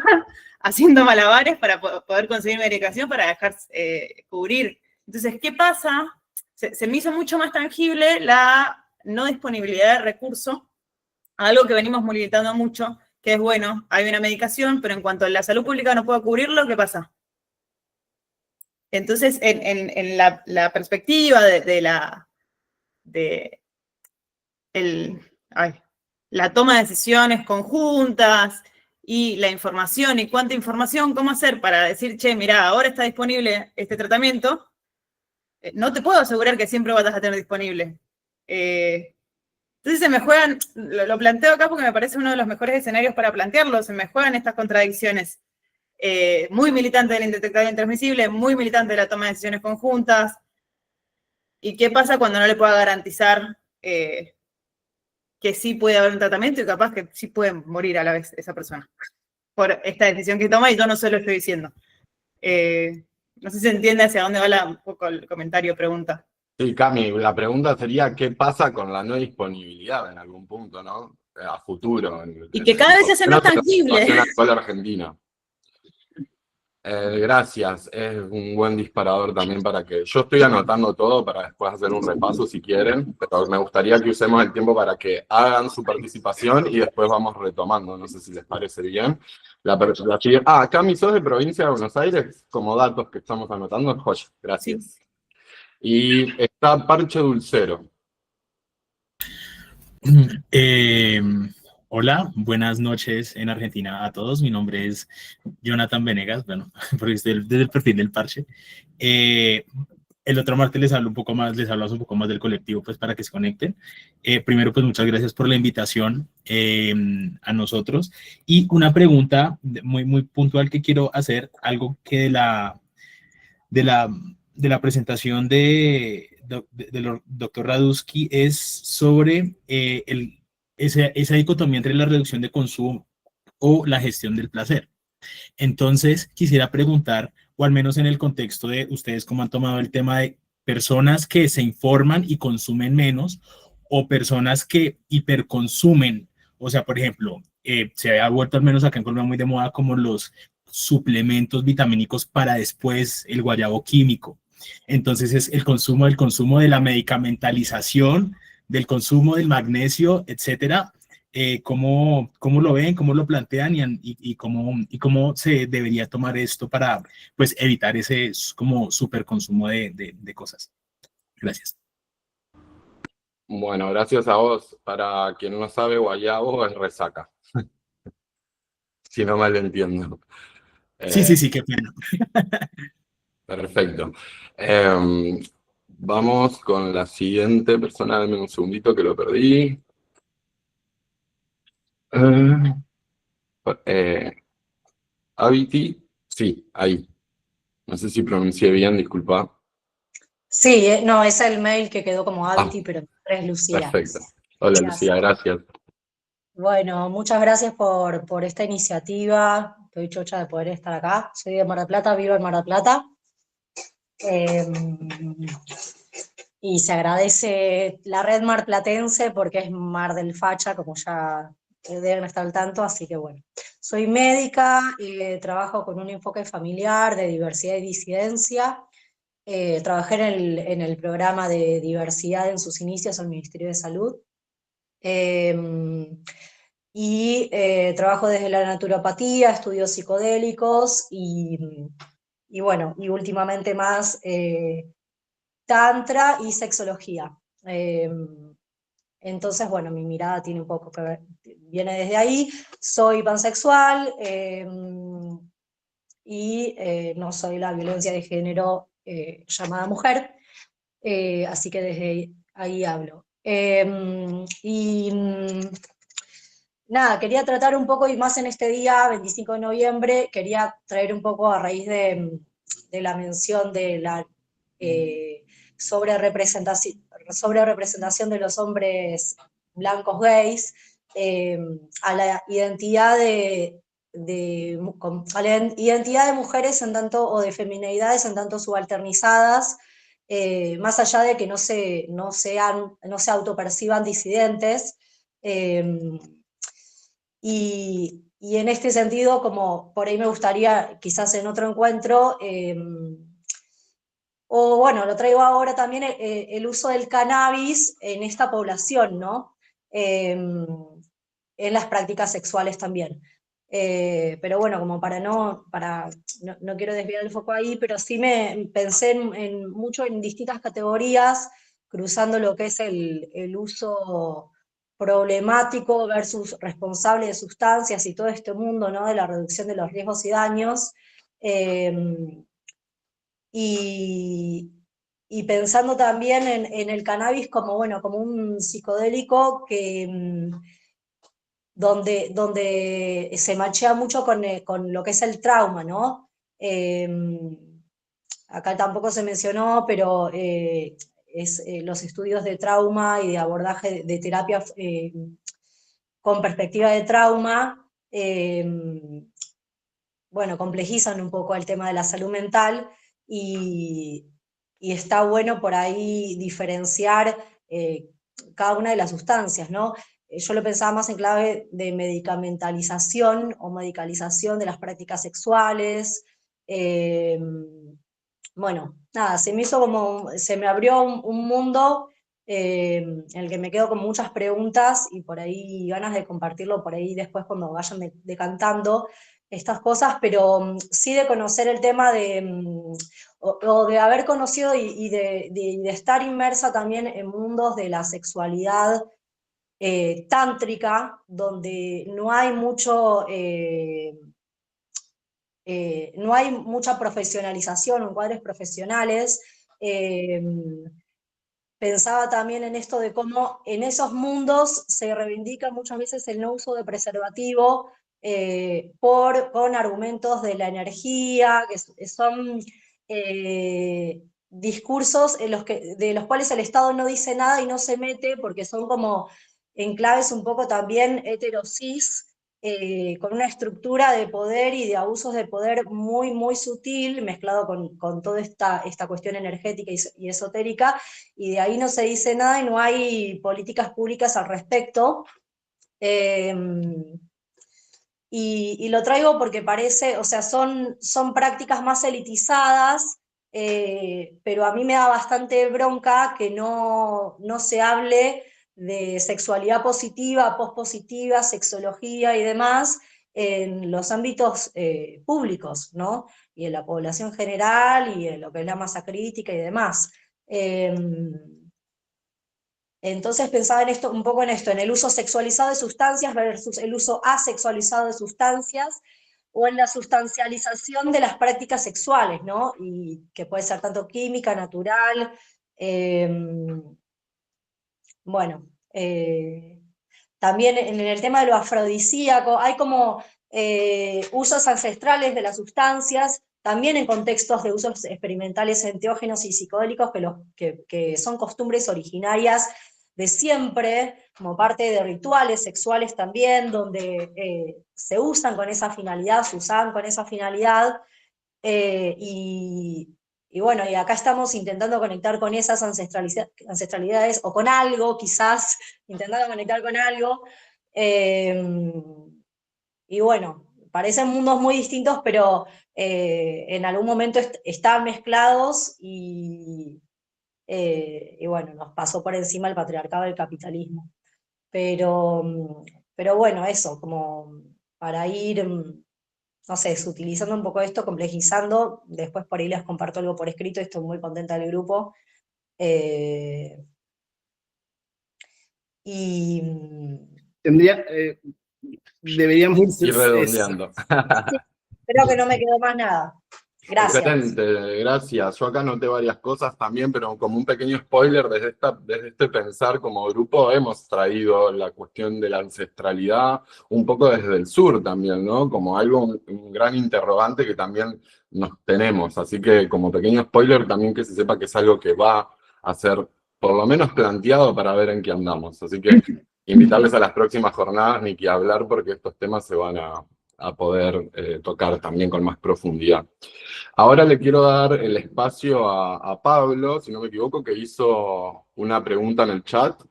haciendo malabares para poder conseguir medicación para dejar cubrir. Entonces, ¿qué pasa? Se me hizo mucho más tangible la no disponibilidad de recursos, algo que venimos militando mucho, que es, bueno, hay una medicación, pero en cuanto la salud pública no pueda cubrirlo, ¿qué pasa? Entonces, en la perspectiva de la toma de decisiones conjuntas y la información y cuánta información, ¿cómo hacer para decir, che, mirá, ahora está disponible este tratamiento? No te puedo asegurar que siempre vas a tener disponible. Entonces se me juegan, lo planteo acá porque me parece uno de los mejores escenarios para plantearlo, se me juegan estas contradicciones. Muy militante del indetectable intransmisible, muy militante de la toma de decisiones conjuntas. ¿Y qué pasa cuando no le pueda garantizar que sí puede haber un tratamiento y capaz que sí puede morir a la vez esa persona por esta decisión que toma y yo no se lo estoy diciendo? No sé si se entiende hacia dónde va un poco el comentario, pregunta. Sí, Cami, la pregunta sería, ¿qué pasa con la no disponibilidad en algún punto, no? A futuro. Y que cada vez se hace más tangible. En la actual Argentina. Gracias, es un buen disparador también para que... Yo estoy anotando todo para después hacer un repaso si quieren, pero me gustaría que usemos el tiempo para que hagan su participación y después vamos retomando, no sé si les parece bien. Cami, ¿sos de provincia de Buenos Aires? Como datos que estamos anotando, joya, gracias. Sí. Y está Parche Dulcero. Hola, buenas noches en Argentina a todos. Mi nombre es Jonathan Venegas, bueno, porque estoy desde el perfil del Parche. El otro martes les hablamos un poco más del colectivo, pues para que se conecten. Primero, pues muchas gracias por la invitación a nosotros. Y una pregunta muy, muy puntual que quiero hacer, algo que de la presentación del doctor Radusky es sobre esa dicotomía entre la reducción de consumo o la gestión del placer. Entonces, quisiera preguntar, o al menos en el contexto de ustedes, cómo han tomado el tema de personas que se informan y consumen menos, o personas que hiperconsumen O sea, por ejemplo, se ha vuelto al menos acá en Colombia muy de moda como los suplementos vitamínicos para después el guayabo químico. Entonces es el consumo de la medicamentalización, del consumo del magnesio, etcétera. ¿Cómo lo ven, cómo lo plantean y cómo se debería tomar esto para pues, evitar ese como superconsumo de cosas? Gracias. Bueno, gracias a vos. Para quien no sabe, guayabo es resaca. Si no mal entiendo. Sí, qué pena. Perfecto. Vamos con la siguiente persona. Dame un segundito que lo perdí. Abiti. Sí, ahí. No sé si pronuncié bien, disculpa. Sí, no, es el mail que quedó como Ah, Abiti, pero es Lucía. perfecto. Hola, Lucía, gracias. Bueno, muchas gracias por esta iniciativa. Estoy chocha de poder estar acá. Soy de Mar del Plata, vivo en Mar del Plata. Y se agradece la red marplatense porque es Mar del Facha, como ya deben estar al tanto, así que bueno. Soy médica, trabajo con un enfoque familiar de diversidad y disidencia. Trabajé en el programa de diversidad en sus inicios al Ministerio de Salud. Y trabajo desde la naturopatía, estudios psicodélicos y bueno, y últimamente más tantra y sexología. Entonces, bueno, mi mirada tiene un poco que ver, viene desde ahí. Soy pansexual y no soy la violencia de género llamada mujer, así que desde ahí hablo. Nada, quería tratar un poco, y más en este día, 25 de noviembre, quería traer un poco a raíz de la mención de la sobre representación de los hombres blancos gays, a la identidad a la identidad de mujeres en tanto, o de feminidades en tanto subalternizadas, más allá de que no se autoperciban disidentes. Y en este sentido, como por ahí me gustaría, quizás en otro encuentro, o bueno, lo traigo ahora también, el uso del cannabis en esta población, ¿no? En las prácticas sexuales también. Pero bueno, como no quiero desviar el foco ahí, pero sí me pensé mucho en distintas categorías, cruzando lo que es el uso problemático versus responsable de sustancias y todo este mundo, ¿no? De la reducción de los riesgos y daños. Y pensando también en el cannabis como, bueno, como un psicodélico donde se machea mucho con lo que es el trauma, ¿no? Acá tampoco se mencionó, pero los estudios de trauma y de abordaje de terapia con perspectiva de trauma, bueno, complejizan un poco el tema de la salud mental y está bueno por ahí diferenciar cada una de las sustancias, ¿no? Yo lo pensaba más en clave de medicamentalización o medicalización de las prácticas sexuales. Bueno, nada, se me abrió un mundo en el que me quedo con muchas preguntas y por ahí ganas de compartirlo por ahí después cuando vayan decantando estas cosas, pero sí de conocer el tema o de haber conocido y de estar inmersa también en mundos de la sexualidad tántrica, donde no hay no hay mucha profesionalización o encuadres profesionales. Pensaba también en esto de cómo en esos mundos se reivindica muchas veces el no uso de preservativo con argumentos de la energía, que son discursos de los cuales el Estado no dice nada y no se mete, porque son como enclaves un poco también heterosis, con una estructura de poder y de abusos de poder muy, muy sutil, mezclado con toda esta cuestión energética y esotérica, y de ahí no se dice nada y no hay políticas públicas al respecto. Y lo traigo porque parece, o sea, son prácticas más elitizadas, pero a mí me da bastante bronca que no se hable de sexualidad positiva, pospositiva, sexología y demás en los ámbitos públicos, ¿no? Y en la población general y en lo que es la masa crítica y demás. Entonces pensaba en esto, un poco en esto, en el uso sexualizado de sustancias versus el uso asexualizado de sustancias, o en la sustancialización de las prácticas sexuales, ¿no? Y que puede ser tanto química, natural, bueno, también en el tema de lo afrodisíaco, hay como usos ancestrales de las sustancias, también en contextos de usos experimentales enteógenos y psicodélicos que son costumbres originarias de siempre, como parte de rituales sexuales también, donde se usan con esa finalidad, se usaban con esa finalidad, y bueno, y acá estamos intentando conectar con esas ancestralidades, o con algo, quizás, intentando conectar con algo, y bueno, parecen mundos muy distintos, pero en algún momento están mezclados, y bueno, nos pasó por encima el patriarcado del capitalismo. Pero bueno, eso, como para ir, no sé, sutilizando un poco esto, complejizando, después por ahí les comparto algo por escrito, estoy muy contenta del grupo. Y deberíamos Ir redondeando. creo que no me quedó más nada. Gracias. Excelente, gracias. Yo acá noté varias cosas también, pero como un pequeño spoiler, desde este pensar como grupo hemos traído la cuestión de la ancestralidad un poco desde el sur también, ¿no? Como algo, un gran interrogante que también nos tenemos. Así que como pequeño spoiler también que se sepa que es algo que va a ser por lo menos planteado para ver en qué andamos. Así que invitarles a las próximas jornadas ni que hablar porque estos temas se van a poder tocar también con más profundidad. Ahora le quiero dar el espacio a Pablo, si no me equivoco, que hizo una pregunta en el chat.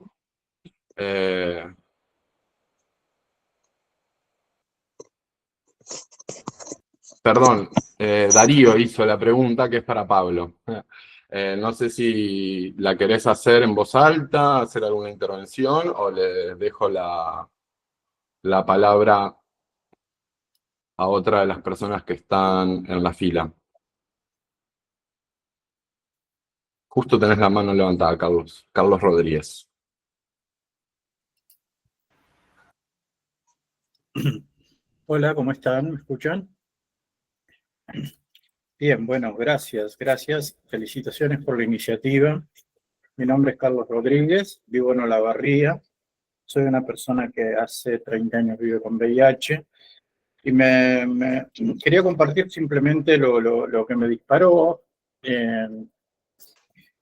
Perdón, Darío hizo la pregunta que es para Pablo. No sé si la querés hacer en voz alta, hacer alguna intervención, o le dejo la palabra a otra de las personas que están en la fila. Justo tenés la mano levantada, Carlos. Carlos Rodríguez. Hola, ¿cómo están? ¿Me escuchan? Bien, bueno, gracias. Felicitaciones por la iniciativa. Mi nombre es Carlos Rodríguez, vivo en Olavarría. Soy una persona que hace 30 años vive con VIH. Y me quería compartir simplemente lo que me disparó, en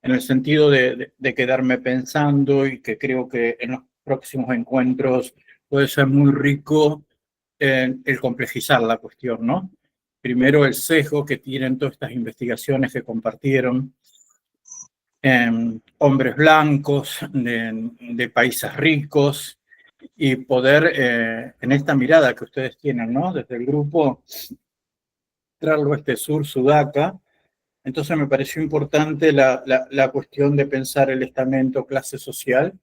el sentido de quedarme pensando, y que creo que en los próximos encuentros puede ser muy rico el complejizar la cuestión, ¿no? Primero, el sesgo que tienen todas estas investigaciones que compartieron, hombres blancos de países ricos, y poder, en esta mirada que ustedes tienen, ¿no? Desde el grupo, traerlo a este sur, Sudaca. Entonces me pareció importante la cuestión de pensar el estamento clase social,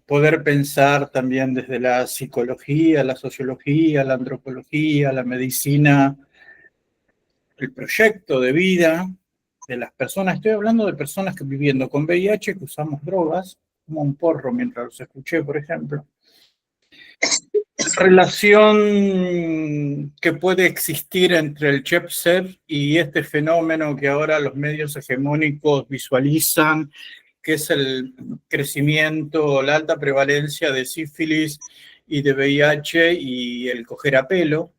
poder pensar también desde la psicología, la sociología, la antropología, la medicina, el proyecto de vida de las personas. Estoy hablando de personas que viviendo con VIH, que usamos drogas, como un porro mientras los escuché, por ejemplo. Relación que puede existir entre el CHEP-SEP y este fenómeno que ahora los medios hegemónicos visualizan, que es el crecimiento, la alta prevalencia de sífilis y de VIH y el coger a pelo.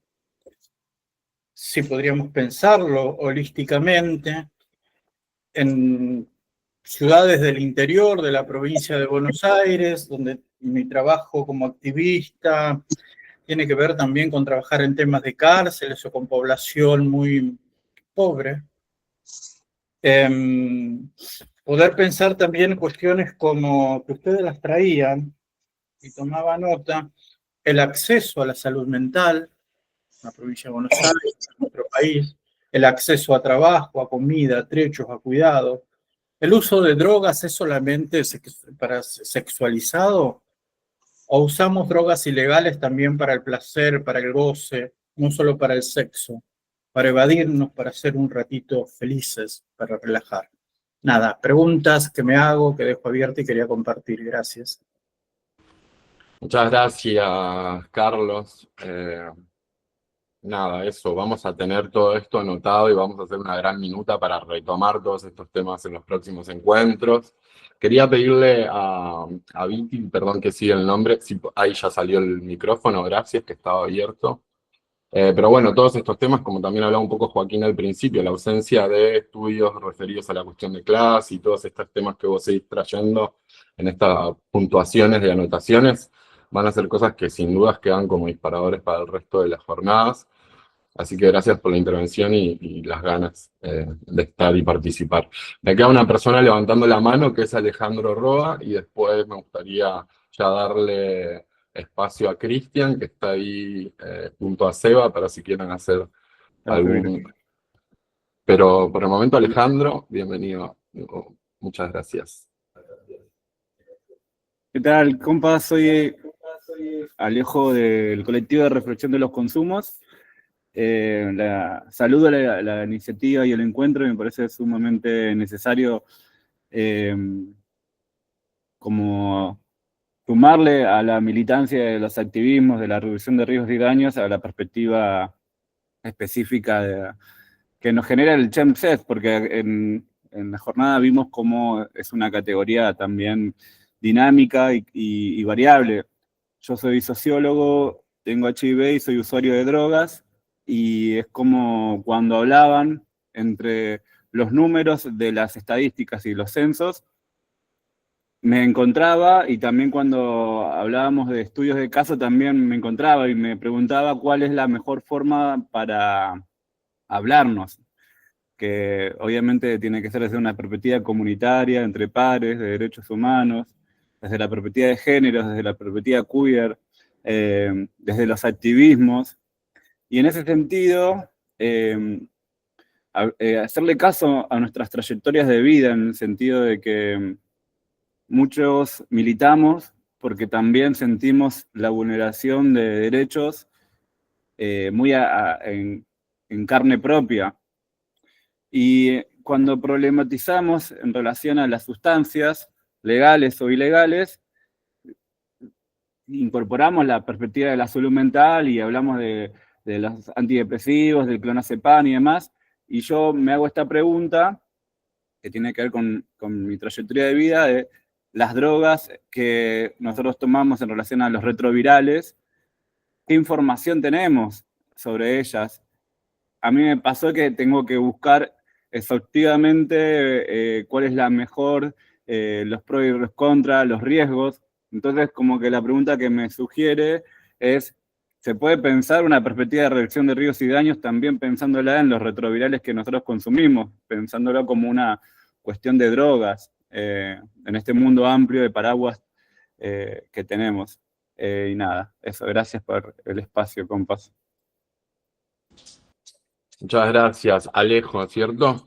Si podríamos pensarlo holísticamente, en ciudades del interior de la provincia de Buenos Aires, donde mi trabajo como activista tiene que ver también con trabajar en temas de cárceles o con población muy pobre. Poder pensar también cuestiones como que ustedes las traían, y tomaba nota, el acceso a la salud mental, en la provincia de Buenos Aires, en nuestro país, el acceso a trabajo, a comida, a trechos, a cuidado. ¿El uso de drogas es solamente para sexualizado? ¿O usamos drogas ilegales también para el placer, para el goce, no solo para el sexo, para evadirnos, para ser un ratito felices, para relajar? Nada, preguntas que me hago, que dejo abierta y quería compartir. Gracias. Muchas gracias, Carlos. Nada, eso, vamos a tener todo esto anotado y vamos a hacer una gran minuta para retomar todos estos temas en los próximos encuentros. Quería pedirle a Viti, perdón que siga el nombre, si, ahí ya salió el micrófono, gracias, que estaba abierto. Pero bueno, todos estos temas, como también hablaba un poco Joaquín al principio, la ausencia de estudios referidos a la cuestión de clase y todos estos temas que vos seguís trayendo en estas puntuaciones de anotaciones, van a ser cosas que sin dudas quedan como disparadores para el resto de las jornadas. Así que gracias por la intervención y las ganas de estar y participar. Me queda una persona levantando la mano, que es Alejandro Roa, y después me gustaría ya darle espacio a Cristian, que está ahí junto a Seba, para si quieren hacer algún... Pero por el momento, Alejandro, bienvenido. Muchas gracias. ¿Qué tal, compa? Soy Alejo del colectivo de reflexión de los consumos. Saludo la iniciativa y el encuentro, me parece sumamente necesario como sumarle a la militancia de los activismos, de la reducción de riesgos y daños, a la perspectiva específica que nos genera el CHEMSES, porque en la jornada vimos cómo es una categoría también dinámica y variable. Yo soy sociólogo, tengo HIV y soy usuario de drogas, y es como cuando hablaban entre los números de las estadísticas y los censos, me encontraba, y también cuando hablábamos de estudios de caso también me encontraba y me preguntaba cuál es la mejor forma para hablarnos, que obviamente tiene que ser desde una perspectiva comunitaria, entre pares, de derechos humanos, desde la perspectiva de género, desde la perspectiva queer, desde los activismos. Y en ese sentido, hacerle caso a nuestras trayectorias de vida, en el sentido de que muchos militamos porque también sentimos la vulneración de derechos muy en carne propia. Y cuando problematizamos en relación a las sustancias legales o ilegales, incorporamos la perspectiva de la salud mental y hablamos de los antidepresivos, del clonazepam y demás, y yo me hago esta pregunta, que tiene que ver con mi trayectoria de vida, de las drogas que nosotros tomamos en relación a los retrovirales, ¿qué información tenemos sobre ellas? A mí me pasó que tengo que buscar exhaustivamente cuál es la mejor, los pros y los contras, los riesgos. Entonces, como que la pregunta que me sugiere es, ¿se puede pensar una perspectiva de reducción de riesgos y daños también pensándola en los retrovirales que nosotros consumimos, pensándolo como una cuestión de drogas en este mundo amplio de paraguas que tenemos? Y nada, eso, gracias por el espacio, compas. Muchas gracias, Alejo, ¿cierto?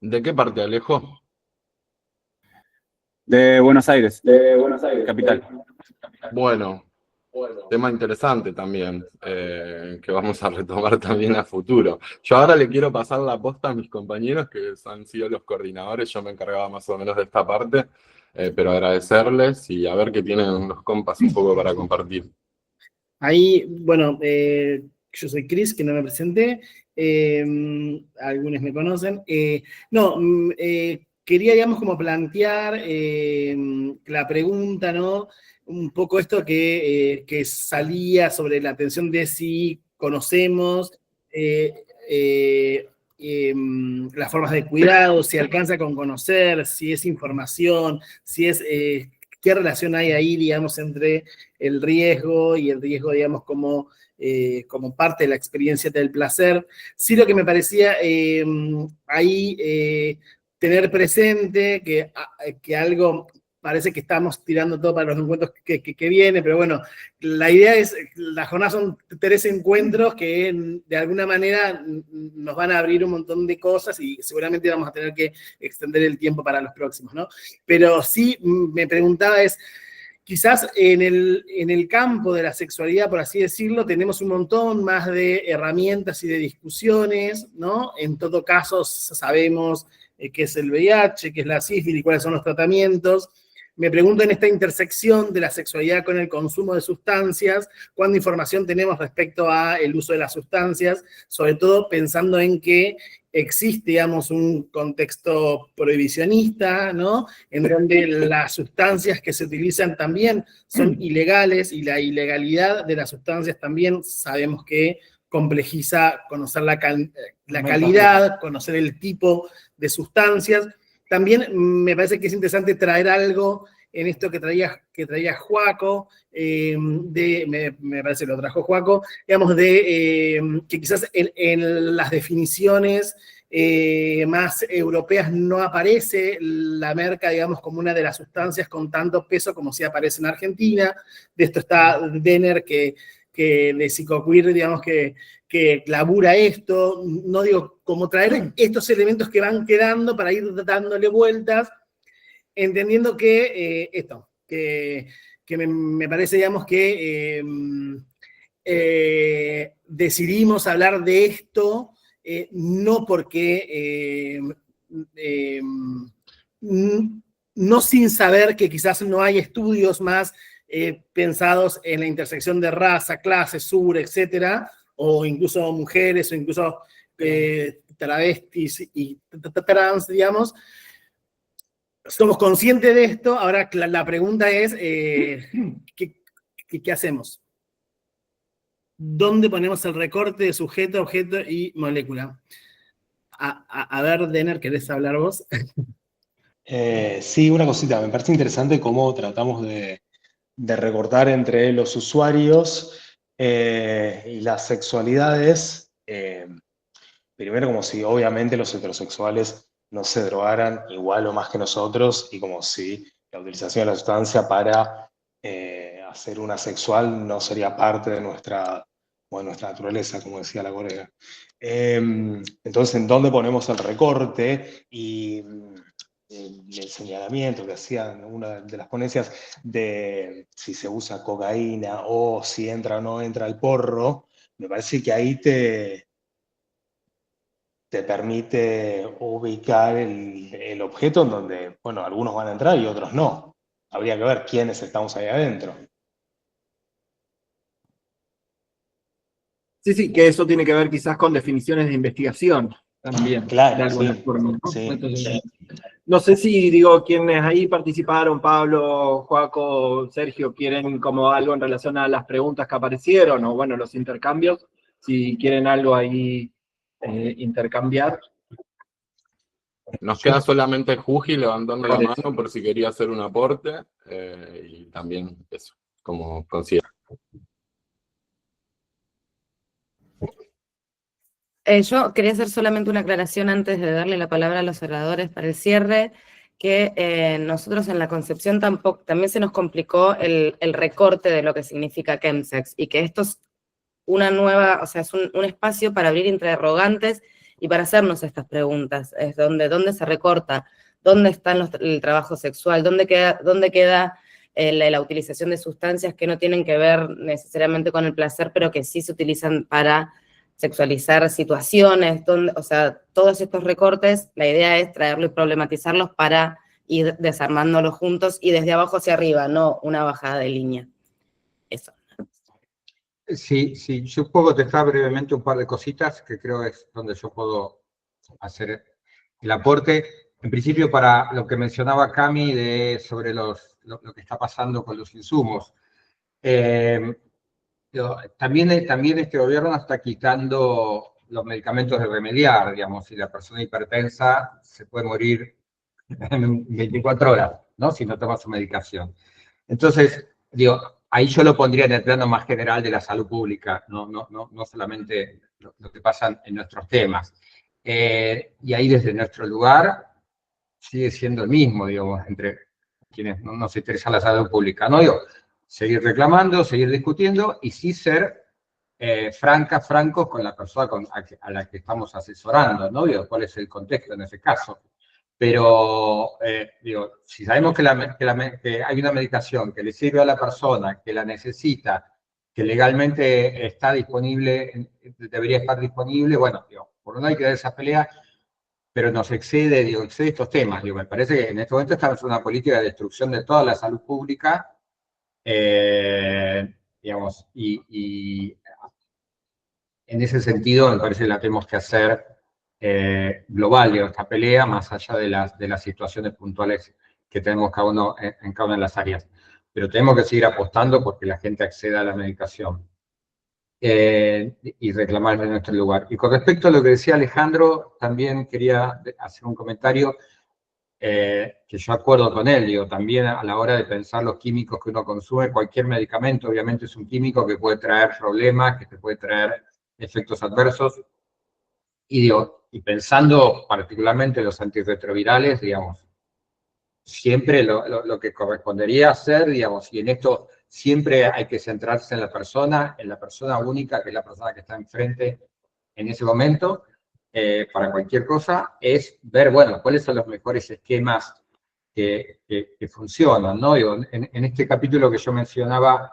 ¿De qué parte, Alejo? De Buenos Aires, capital. Bueno, tema interesante también, que vamos a retomar también a futuro. Yo ahora le quiero pasar la posta a mis compañeros, que han sido los coordinadores, yo me encargaba más o menos de esta parte, pero agradecerles y a ver qué tienen los compas un poco para compartir. Ahí, bueno, yo soy Chris, que no me presenté, algunos me conocen. Quería, digamos, como plantear la pregunta, ¿no? Un poco esto que salía sobre la atención de si conocemos las formas de cuidado, si alcanza con conocer, si es información, si es... ¿Qué relación hay ahí, digamos, entre el riesgo y el riesgo, digamos, como parte de la experiencia del placer? Sí, lo que me parecía ahí tener presente que algo parece que estamos tirando todo para los encuentros que vienen, pero bueno, la idea es, la jornada son 3 encuentros que de alguna manera nos van a abrir un montón de cosas y seguramente vamos a tener que extender el tiempo para los próximos, ¿no? Pero sí me preguntaba quizás en el campo de la sexualidad, por así decirlo, tenemos un montón más de herramientas y de discusiones, ¿no? En todo caso, sabemos qué es el VIH, qué es la sífilis, cuáles son los tratamientos. Me pregunto en esta intersección de la sexualidad con el consumo de sustancias, ¿cuánta información tenemos respecto al uso de las sustancias? Sobre todo pensando en que existe, digamos, un contexto prohibicionista, ¿no? En donde las sustancias que se utilizan también son ilegales y la ilegalidad de las sustancias también sabemos que complejiza conocer la calidad, conocer el tipo de sustancias. También me parece que es interesante traer algo en esto que traía Joaco, me parece que lo trajo Joaco, digamos, que quizás en las definiciones más europeas no aparece la merca, digamos, como una de las sustancias con tanto peso como sí aparece en Argentina. De esto está Denner, que de psicoqueer, digamos, que labura esto, no digo, como traer estos elementos que van quedando para ir dándole vueltas, entendiendo que me parece, digamos, que decidimos hablar de esto no porque no sin saber que quizás no hay estudios más pensados en la intersección de raza, clase, sur, etcétera, o incluso mujeres, o incluso travestis y trans, digamos. Somos conscientes de esto. Ahora la pregunta es, ¿qué hacemos? ¿Dónde ponemos el recorte de sujeto, objeto y molécula? A ver, Denner, ¿querés hablar vos? Sí, una cosita. Me parece interesante cómo tratamos de recortar entre los usuarios y las sexualidades. Primero, como si obviamente los heterosexuales no se drogaran igual o más que nosotros, y como si la utilización de la sustancia para hacer una sexual no sería parte de nuestra naturaleza, como decía la colega. Entonces, ¿en dónde ponemos el recorte? Y el señalamiento que hacían en una de las ponencias de si se usa cocaína o si entra o no entra el porro, me parece que ahí te permite ubicar el objeto en donde, bueno, algunos van a entrar y otros no. Habría que ver quiénes estamos ahí adentro. Sí, que eso tiene que ver quizás con definiciones de investigación también, claro, de alguna sí, forma, ¿no? Sí. Entonces, no sé si, digo, quienes ahí participaron, Pablo, Joaco, Sergio, quieren como algo en relación a las preguntas que aparecieron, o bueno, los intercambios, si quieren algo ahí intercambiar. Nos queda solamente Juji levantando la mano por si quería hacer un aporte, y también eso, como considera. Yo quería hacer solamente una aclaración antes de darle la palabra a los oradores para el cierre, que nosotros en la concepción también se nos complicó el recorte de lo que significa chemsex, y que esto es una nueva, o sea, es un espacio para abrir interrogantes y para hacernos estas preguntas. Es dónde se recorta, dónde está el trabajo sexual, dónde queda la utilización de sustancias que no tienen que ver necesariamente con el placer, pero que sí se utilizan para sexualizar situaciones, o sea, todos estos recortes, la idea es traerlos y problematizarlos para ir desarmándolos juntos y desde abajo hacia arriba, no una bajada de línea. Eso. Sí, yo puedo dejar brevemente un par de cositas que creo es donde yo puedo hacer el aporte. En principio, para lo que mencionaba Cami sobre lo que está pasando con los insumos. También este gobierno está quitando los medicamentos de remediar, digamos, si la persona hipertensa se puede morir en 24 horas, ¿no? Si no toma su medicación. Entonces, ahí yo lo pondría en el plano más general de la salud pública, no solamente lo que pasa en nuestros temas. Y ahí desde nuestro lugar sigue siendo el mismo, digamos, entre quienes no nos interesa la salud pública, ¿no? Digo, seguir reclamando, seguir discutiendo y sí ser francos con la persona a la que estamos asesorando, ¿no? Digo, ¿cuál es el contexto en ese caso? Pero, digo, si sabemos que hay una medicación que le sirve a la persona, que la necesita, que legalmente está disponible, debería estar disponible, bueno, digo, por no hay que dar esa pelea, pero nos excede estos temas. Digo, me parece que en este momento estamos en una política de destrucción de toda la salud pública, digamos, y en ese sentido me parece que la tenemos que hacer global, digo, esta pelea, más allá de las situaciones puntuales que tenemos cada uno en cada una de las áreas. Pero tenemos que seguir apostando porque la gente acceda a la medicación y reclamar en nuestro lugar. Y con respecto a lo que decía Alejandro, también quería hacer un comentario que yo acuerdo con él, digo, también a la hora de pensar los químicos que uno consume, cualquier medicamento obviamente es un químico que puede traer problemas, que te puede traer efectos adversos, y digo, y pensando particularmente en los antirretrovirales, digamos, siempre lo que correspondería hacer, digamos, y en esto siempre hay que centrarse en la persona única, que es la persona que está enfrente en ese momento, para cualquier cosa, es ver, bueno, cuáles son los mejores esquemas que funcionan, ¿no? Digo, en este capítulo que yo mencionaba,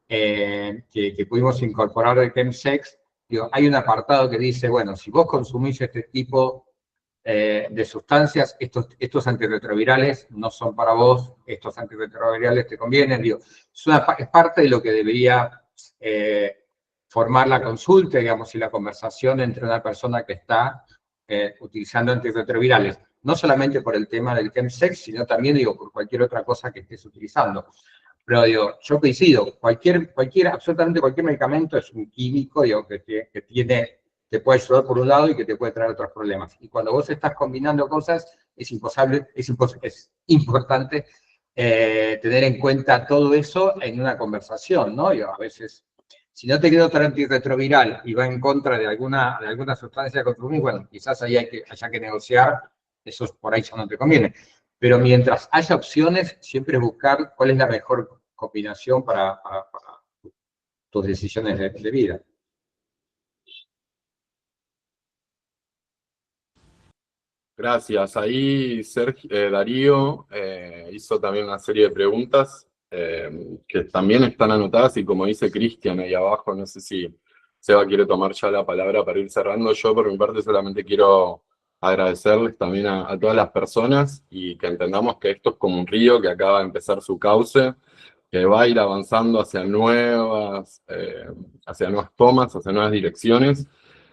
que pudimos incorporar de chemsex, digo, hay un apartado que dice, bueno, si vos consumís este tipo de sustancias, estos antirretrovirales no son para vos, estos antirretrovirales te convienen, digo, es parte de lo que debería formar la consulta, digamos, y la conversación entre una persona que está utilizando antirretrovirales, no solamente por el tema del chemsex, sino también, digo, por cualquier otra cosa que estés utilizando. Pero digo, yo coincido, absolutamente cualquier medicamento es un químico, digo, que te puede ayudar por un lado y que te puede traer otros problemas. Y cuando vos estás combinando cosas, es importante tener en cuenta todo eso en una conversación, ¿no? Yo, a veces, si no te queda otro antirretroviral y va en contra de alguna sustancia que consumís, bueno, quizás haya que negociar, eso por ahí ya no te conviene. Pero mientras haya opciones, siempre buscar cuál es la mejor combinación para tus decisiones de vida. Gracias. Ahí Darío hizo también una serie de preguntas que también están anotadas y como dice Cristian ahí abajo, no sé si Seba quiere tomar ya la palabra para ir cerrando. Yo por mi parte solamente quiero agradecerles también a todas las personas y que entendamos que esto es como un río que acaba de empezar su cauce, que va a ir avanzando hacia nuevas tomas, hacia nuevas direcciones,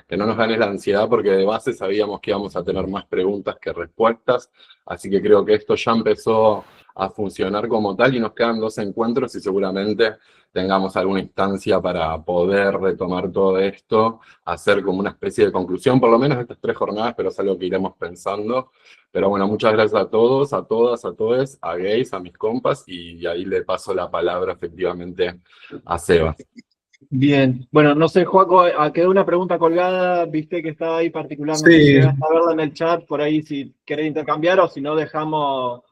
que no nos gane la ansiedad porque de base sabíamos que íbamos a tener más preguntas que respuestas, así que creo que esto ya empezó a funcionar como tal y nos quedan 2 encuentros y seguramente tengamos alguna instancia para poder retomar todo esto, hacer como una especie de conclusión, por lo menos estas 3 jornadas, pero es algo que iremos pensando. Pero bueno, muchas gracias a todos, a todas, a todos, a Gays, a mis compas, y ahí le paso la palabra efectivamente a Seba. Bien, bueno, no sé, Joaco, quedó una pregunta colgada, viste que estaba ahí particular, no sé si llegas a verla en el chat, por ahí si querés intercambiar o si no dejamos...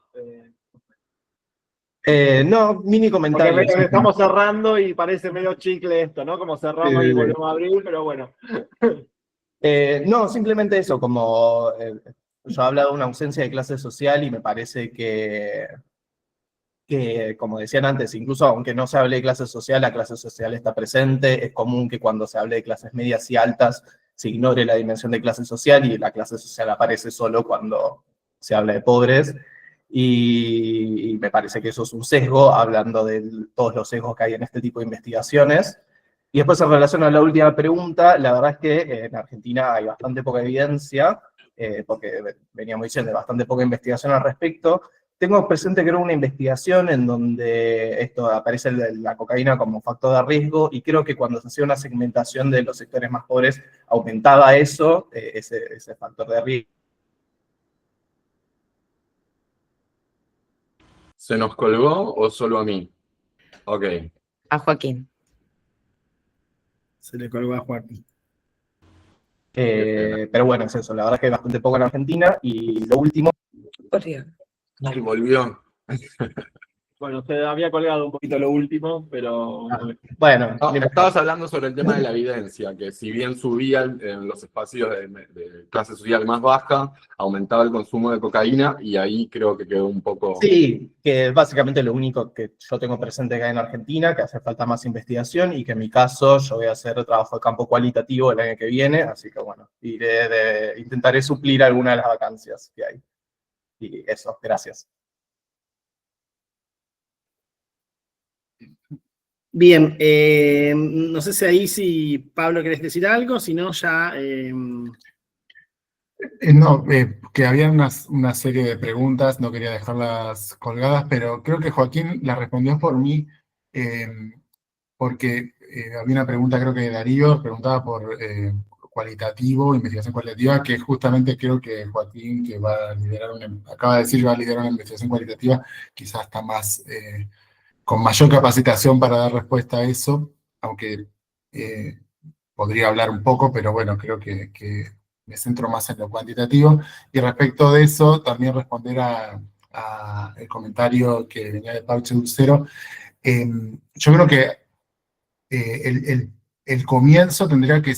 No, mini comentario. Porque estamos cerrando y parece medio chicle esto, ¿no? Como cerramos y volvemos a abrir, pero bueno. No, simplemente eso, como yo he hablado de una ausencia de clase social y me parece que, como decían antes, incluso aunque no se hable de clase social, la clase social está presente. Es común que cuando se hable de clases medias y altas se ignore la dimensión de clase social y la clase social aparece solo cuando se habla de pobres. Y me parece que eso es un sesgo, hablando de todos los sesgos que hay en este tipo de investigaciones. Y después, en relación a la última pregunta, la verdad es que en Argentina hay bastante poca evidencia, porque veníamos diciendo bastante poca investigación al respecto. Tengo presente que era una investigación en donde esto aparece la cocaína como factor de riesgo, y creo que cuando se hacía una segmentación de los sectores más pobres, aumentaba eso, ese factor de riesgo. ¿Se nos colgó o solo a mí? Ok. A Joaquín. Se le colgó a Joaquín. Pero bueno, es eso, la verdad es que hay bastante poco en Argentina. Y lo último... Ay, volvió. Bueno, se había colgado un poquito lo último, pero... Bueno, No, estabas hablando sobre el tema de la evidencia, que si bien subía en los espacios de clase social más baja, aumentaba el consumo de cocaína y ahí creo que quedó un poco... sí, que básicamente lo único que yo tengo presente acá en Argentina, que hace falta más investigación y que en mi caso yo voy a hacer trabajo de campo cualitativo el año que viene, así que bueno, intentaré suplir alguna de las vacancias que hay. Y eso, gracias. Bien, no sé si Pablo querés decir algo, si no ya... No, que había una serie de preguntas, no quería dejarlas colgadas, pero creo que Joaquín las respondió por mí, porque había una pregunta, creo que Darío preguntaba por cualitativo, investigación cualitativa, que justamente creo que Joaquín, que va a liderar acaba de decir que va a liderar una investigación cualitativa, quizás está más, con mayor capacitación para dar respuesta a eso, aunque podría hablar un poco, pero bueno, creo que me centro más en lo cuantitativo. Y respecto de eso, también responder a el comentario que venía de Pauche Dulcero. Yo creo que el comienzo tendría que,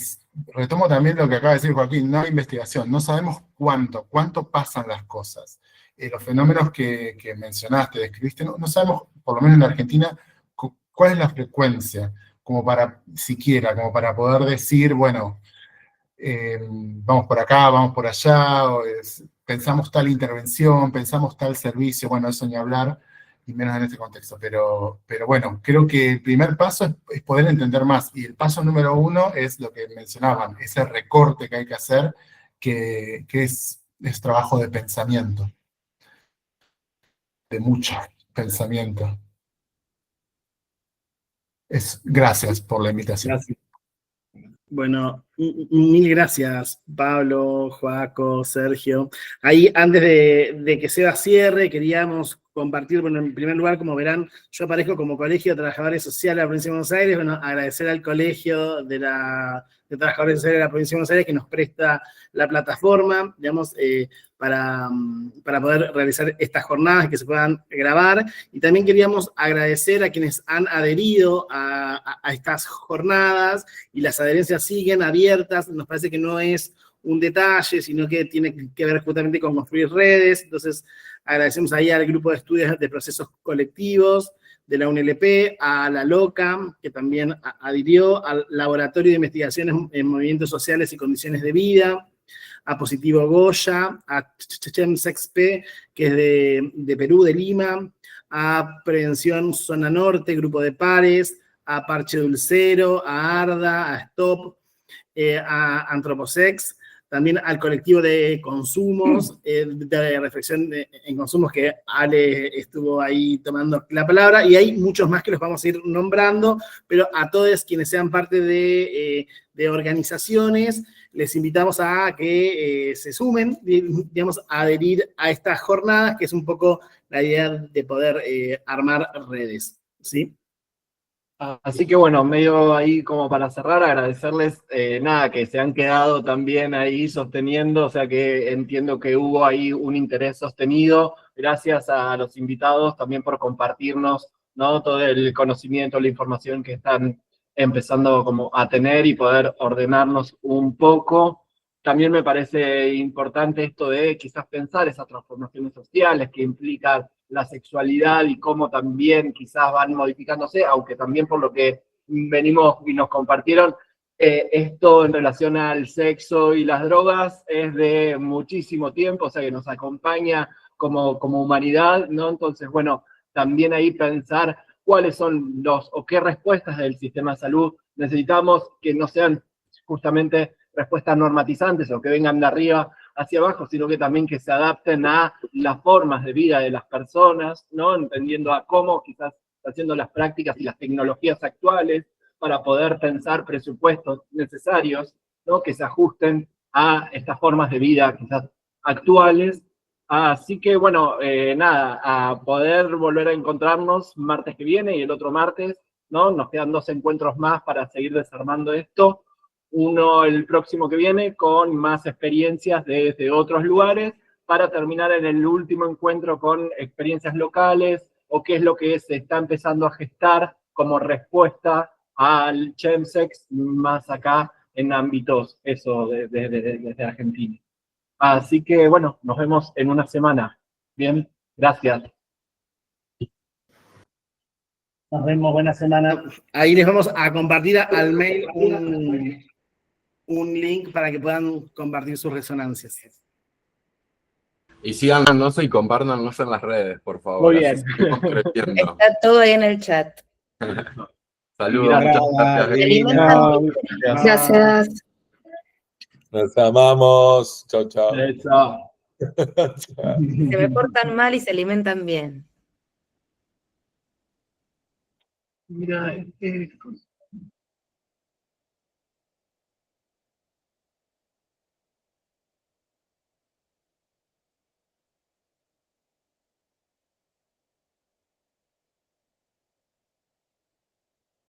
retomo también lo que acaba de decir Joaquín, no hay investigación, no sabemos cuánto pasan las cosas. Los fenómenos que mencionaste, describiste, no sabemos, por lo menos en la Argentina, cuál es la frecuencia, como para poder decir, bueno, vamos por acá, vamos por allá, pensamos tal intervención, pensamos tal servicio, bueno, eso ni hablar, y menos en este contexto, pero bueno, creo que el primer paso es poder entender más, y el paso número 1 es lo que mencionaban, ese recorte que hay que hacer, que es trabajo de pensamiento, de mucho pensamiento. Gracias por la invitación. Gracias. Bueno, mil gracias, Pablo, Joaco, Sergio. Ahí, antes de que Seba cierre, queríamos compartir, bueno, en primer lugar, como verán, yo aparezco como Colegio de Trabajadores Sociales de la Provincia de Buenos Aires, bueno, agradecer al Colegio de Trabajadores Sociales de la Provincia de Buenos Aires que nos presta la plataforma, digamos, para poder realizar estas jornadas que se puedan grabar. Y también queríamos agradecer a quienes han adherido a estas jornadas, y las adherencias siguen abiertas. Nos parece que no es un detalle, sino que tiene que ver justamente con construir redes. Entonces, agradecemos ahí al grupo de estudios de procesos colectivos de la UNLP, a la LOCA, que también adhirió, al Laboratorio de Investigaciones en Movimientos Sociales y Condiciones de Vida, a Positivo Goya, a ChemSexP, que es de Perú, de Lima, a Prevención Zona Norte, Grupo de Pares, a Parche Dulcero, a ARDA, a STOP, a Antroposex, también al colectivo de consumos, de reflexión en consumos, que Ale estuvo ahí tomando la palabra, y hay muchos más que los vamos a ir nombrando, pero a todos quienes sean parte de organizaciones, les invitamos a que se sumen, digamos, a adherir a estas jornadas, que es un poco la idea de poder armar redes, ¿sí? Así que bueno, medio ahí como para cerrar, agradecerles, nada, que se han quedado también ahí sosteniendo, o sea que entiendo que hubo ahí un interés sostenido. Gracias a los invitados también por compartirnos, ¿no?, todo el conocimiento, la información que están empezando como a tener y poder ordenarnos un poco. También me parece importante esto de quizás pensar esas transformaciones sociales que implican la sexualidad y cómo también quizás van modificándose, aunque también por lo que venimos y nos compartieron, esto en relación al sexo y las drogas es de muchísimo tiempo, o sea que nos acompaña como humanidad, ¿no? Entonces, bueno, también ahí pensar cuáles son o qué respuestas del sistema de salud necesitamos, que no sean justamente respuestas normatizantes o que vengan de arriba hacia abajo, sino que también que se adapten a las formas de vida de las personas, ¿no? Entendiendo a cómo quizás haciendo las prácticas y las tecnologías actuales para poder pensar presupuestos necesarios, ¿no?, que se ajusten a estas formas de vida quizás actuales. Así que, bueno, nada, a poder volver a encontrarnos martes que viene y el otro martes, ¿no? Nos quedan 2 encuentros más para seguir desarmando esto. Uno el próximo que viene con más experiencias desde otros lugares para terminar en el último encuentro con experiencias locales, o qué es lo que se está empezando a gestar como respuesta al chemsex, más acá en ámbitos eso desde Argentina. Así que bueno, nos vemos en una semana. Bien, gracias. Nos vemos, buena semana. Ahí les vamos a compartir al mail un link para que puedan compartir sus resonancias. Y síganos y compártanos en las redes, por favor. Muy bien. Así seguimos creciendo. Está todo ahí en el chat. Saludos, muchas gracias. Se alimentan bien. Gracias. Nos amamos. Chau, chau. Eso. Se me portan mal y se alimentan bien. Mira,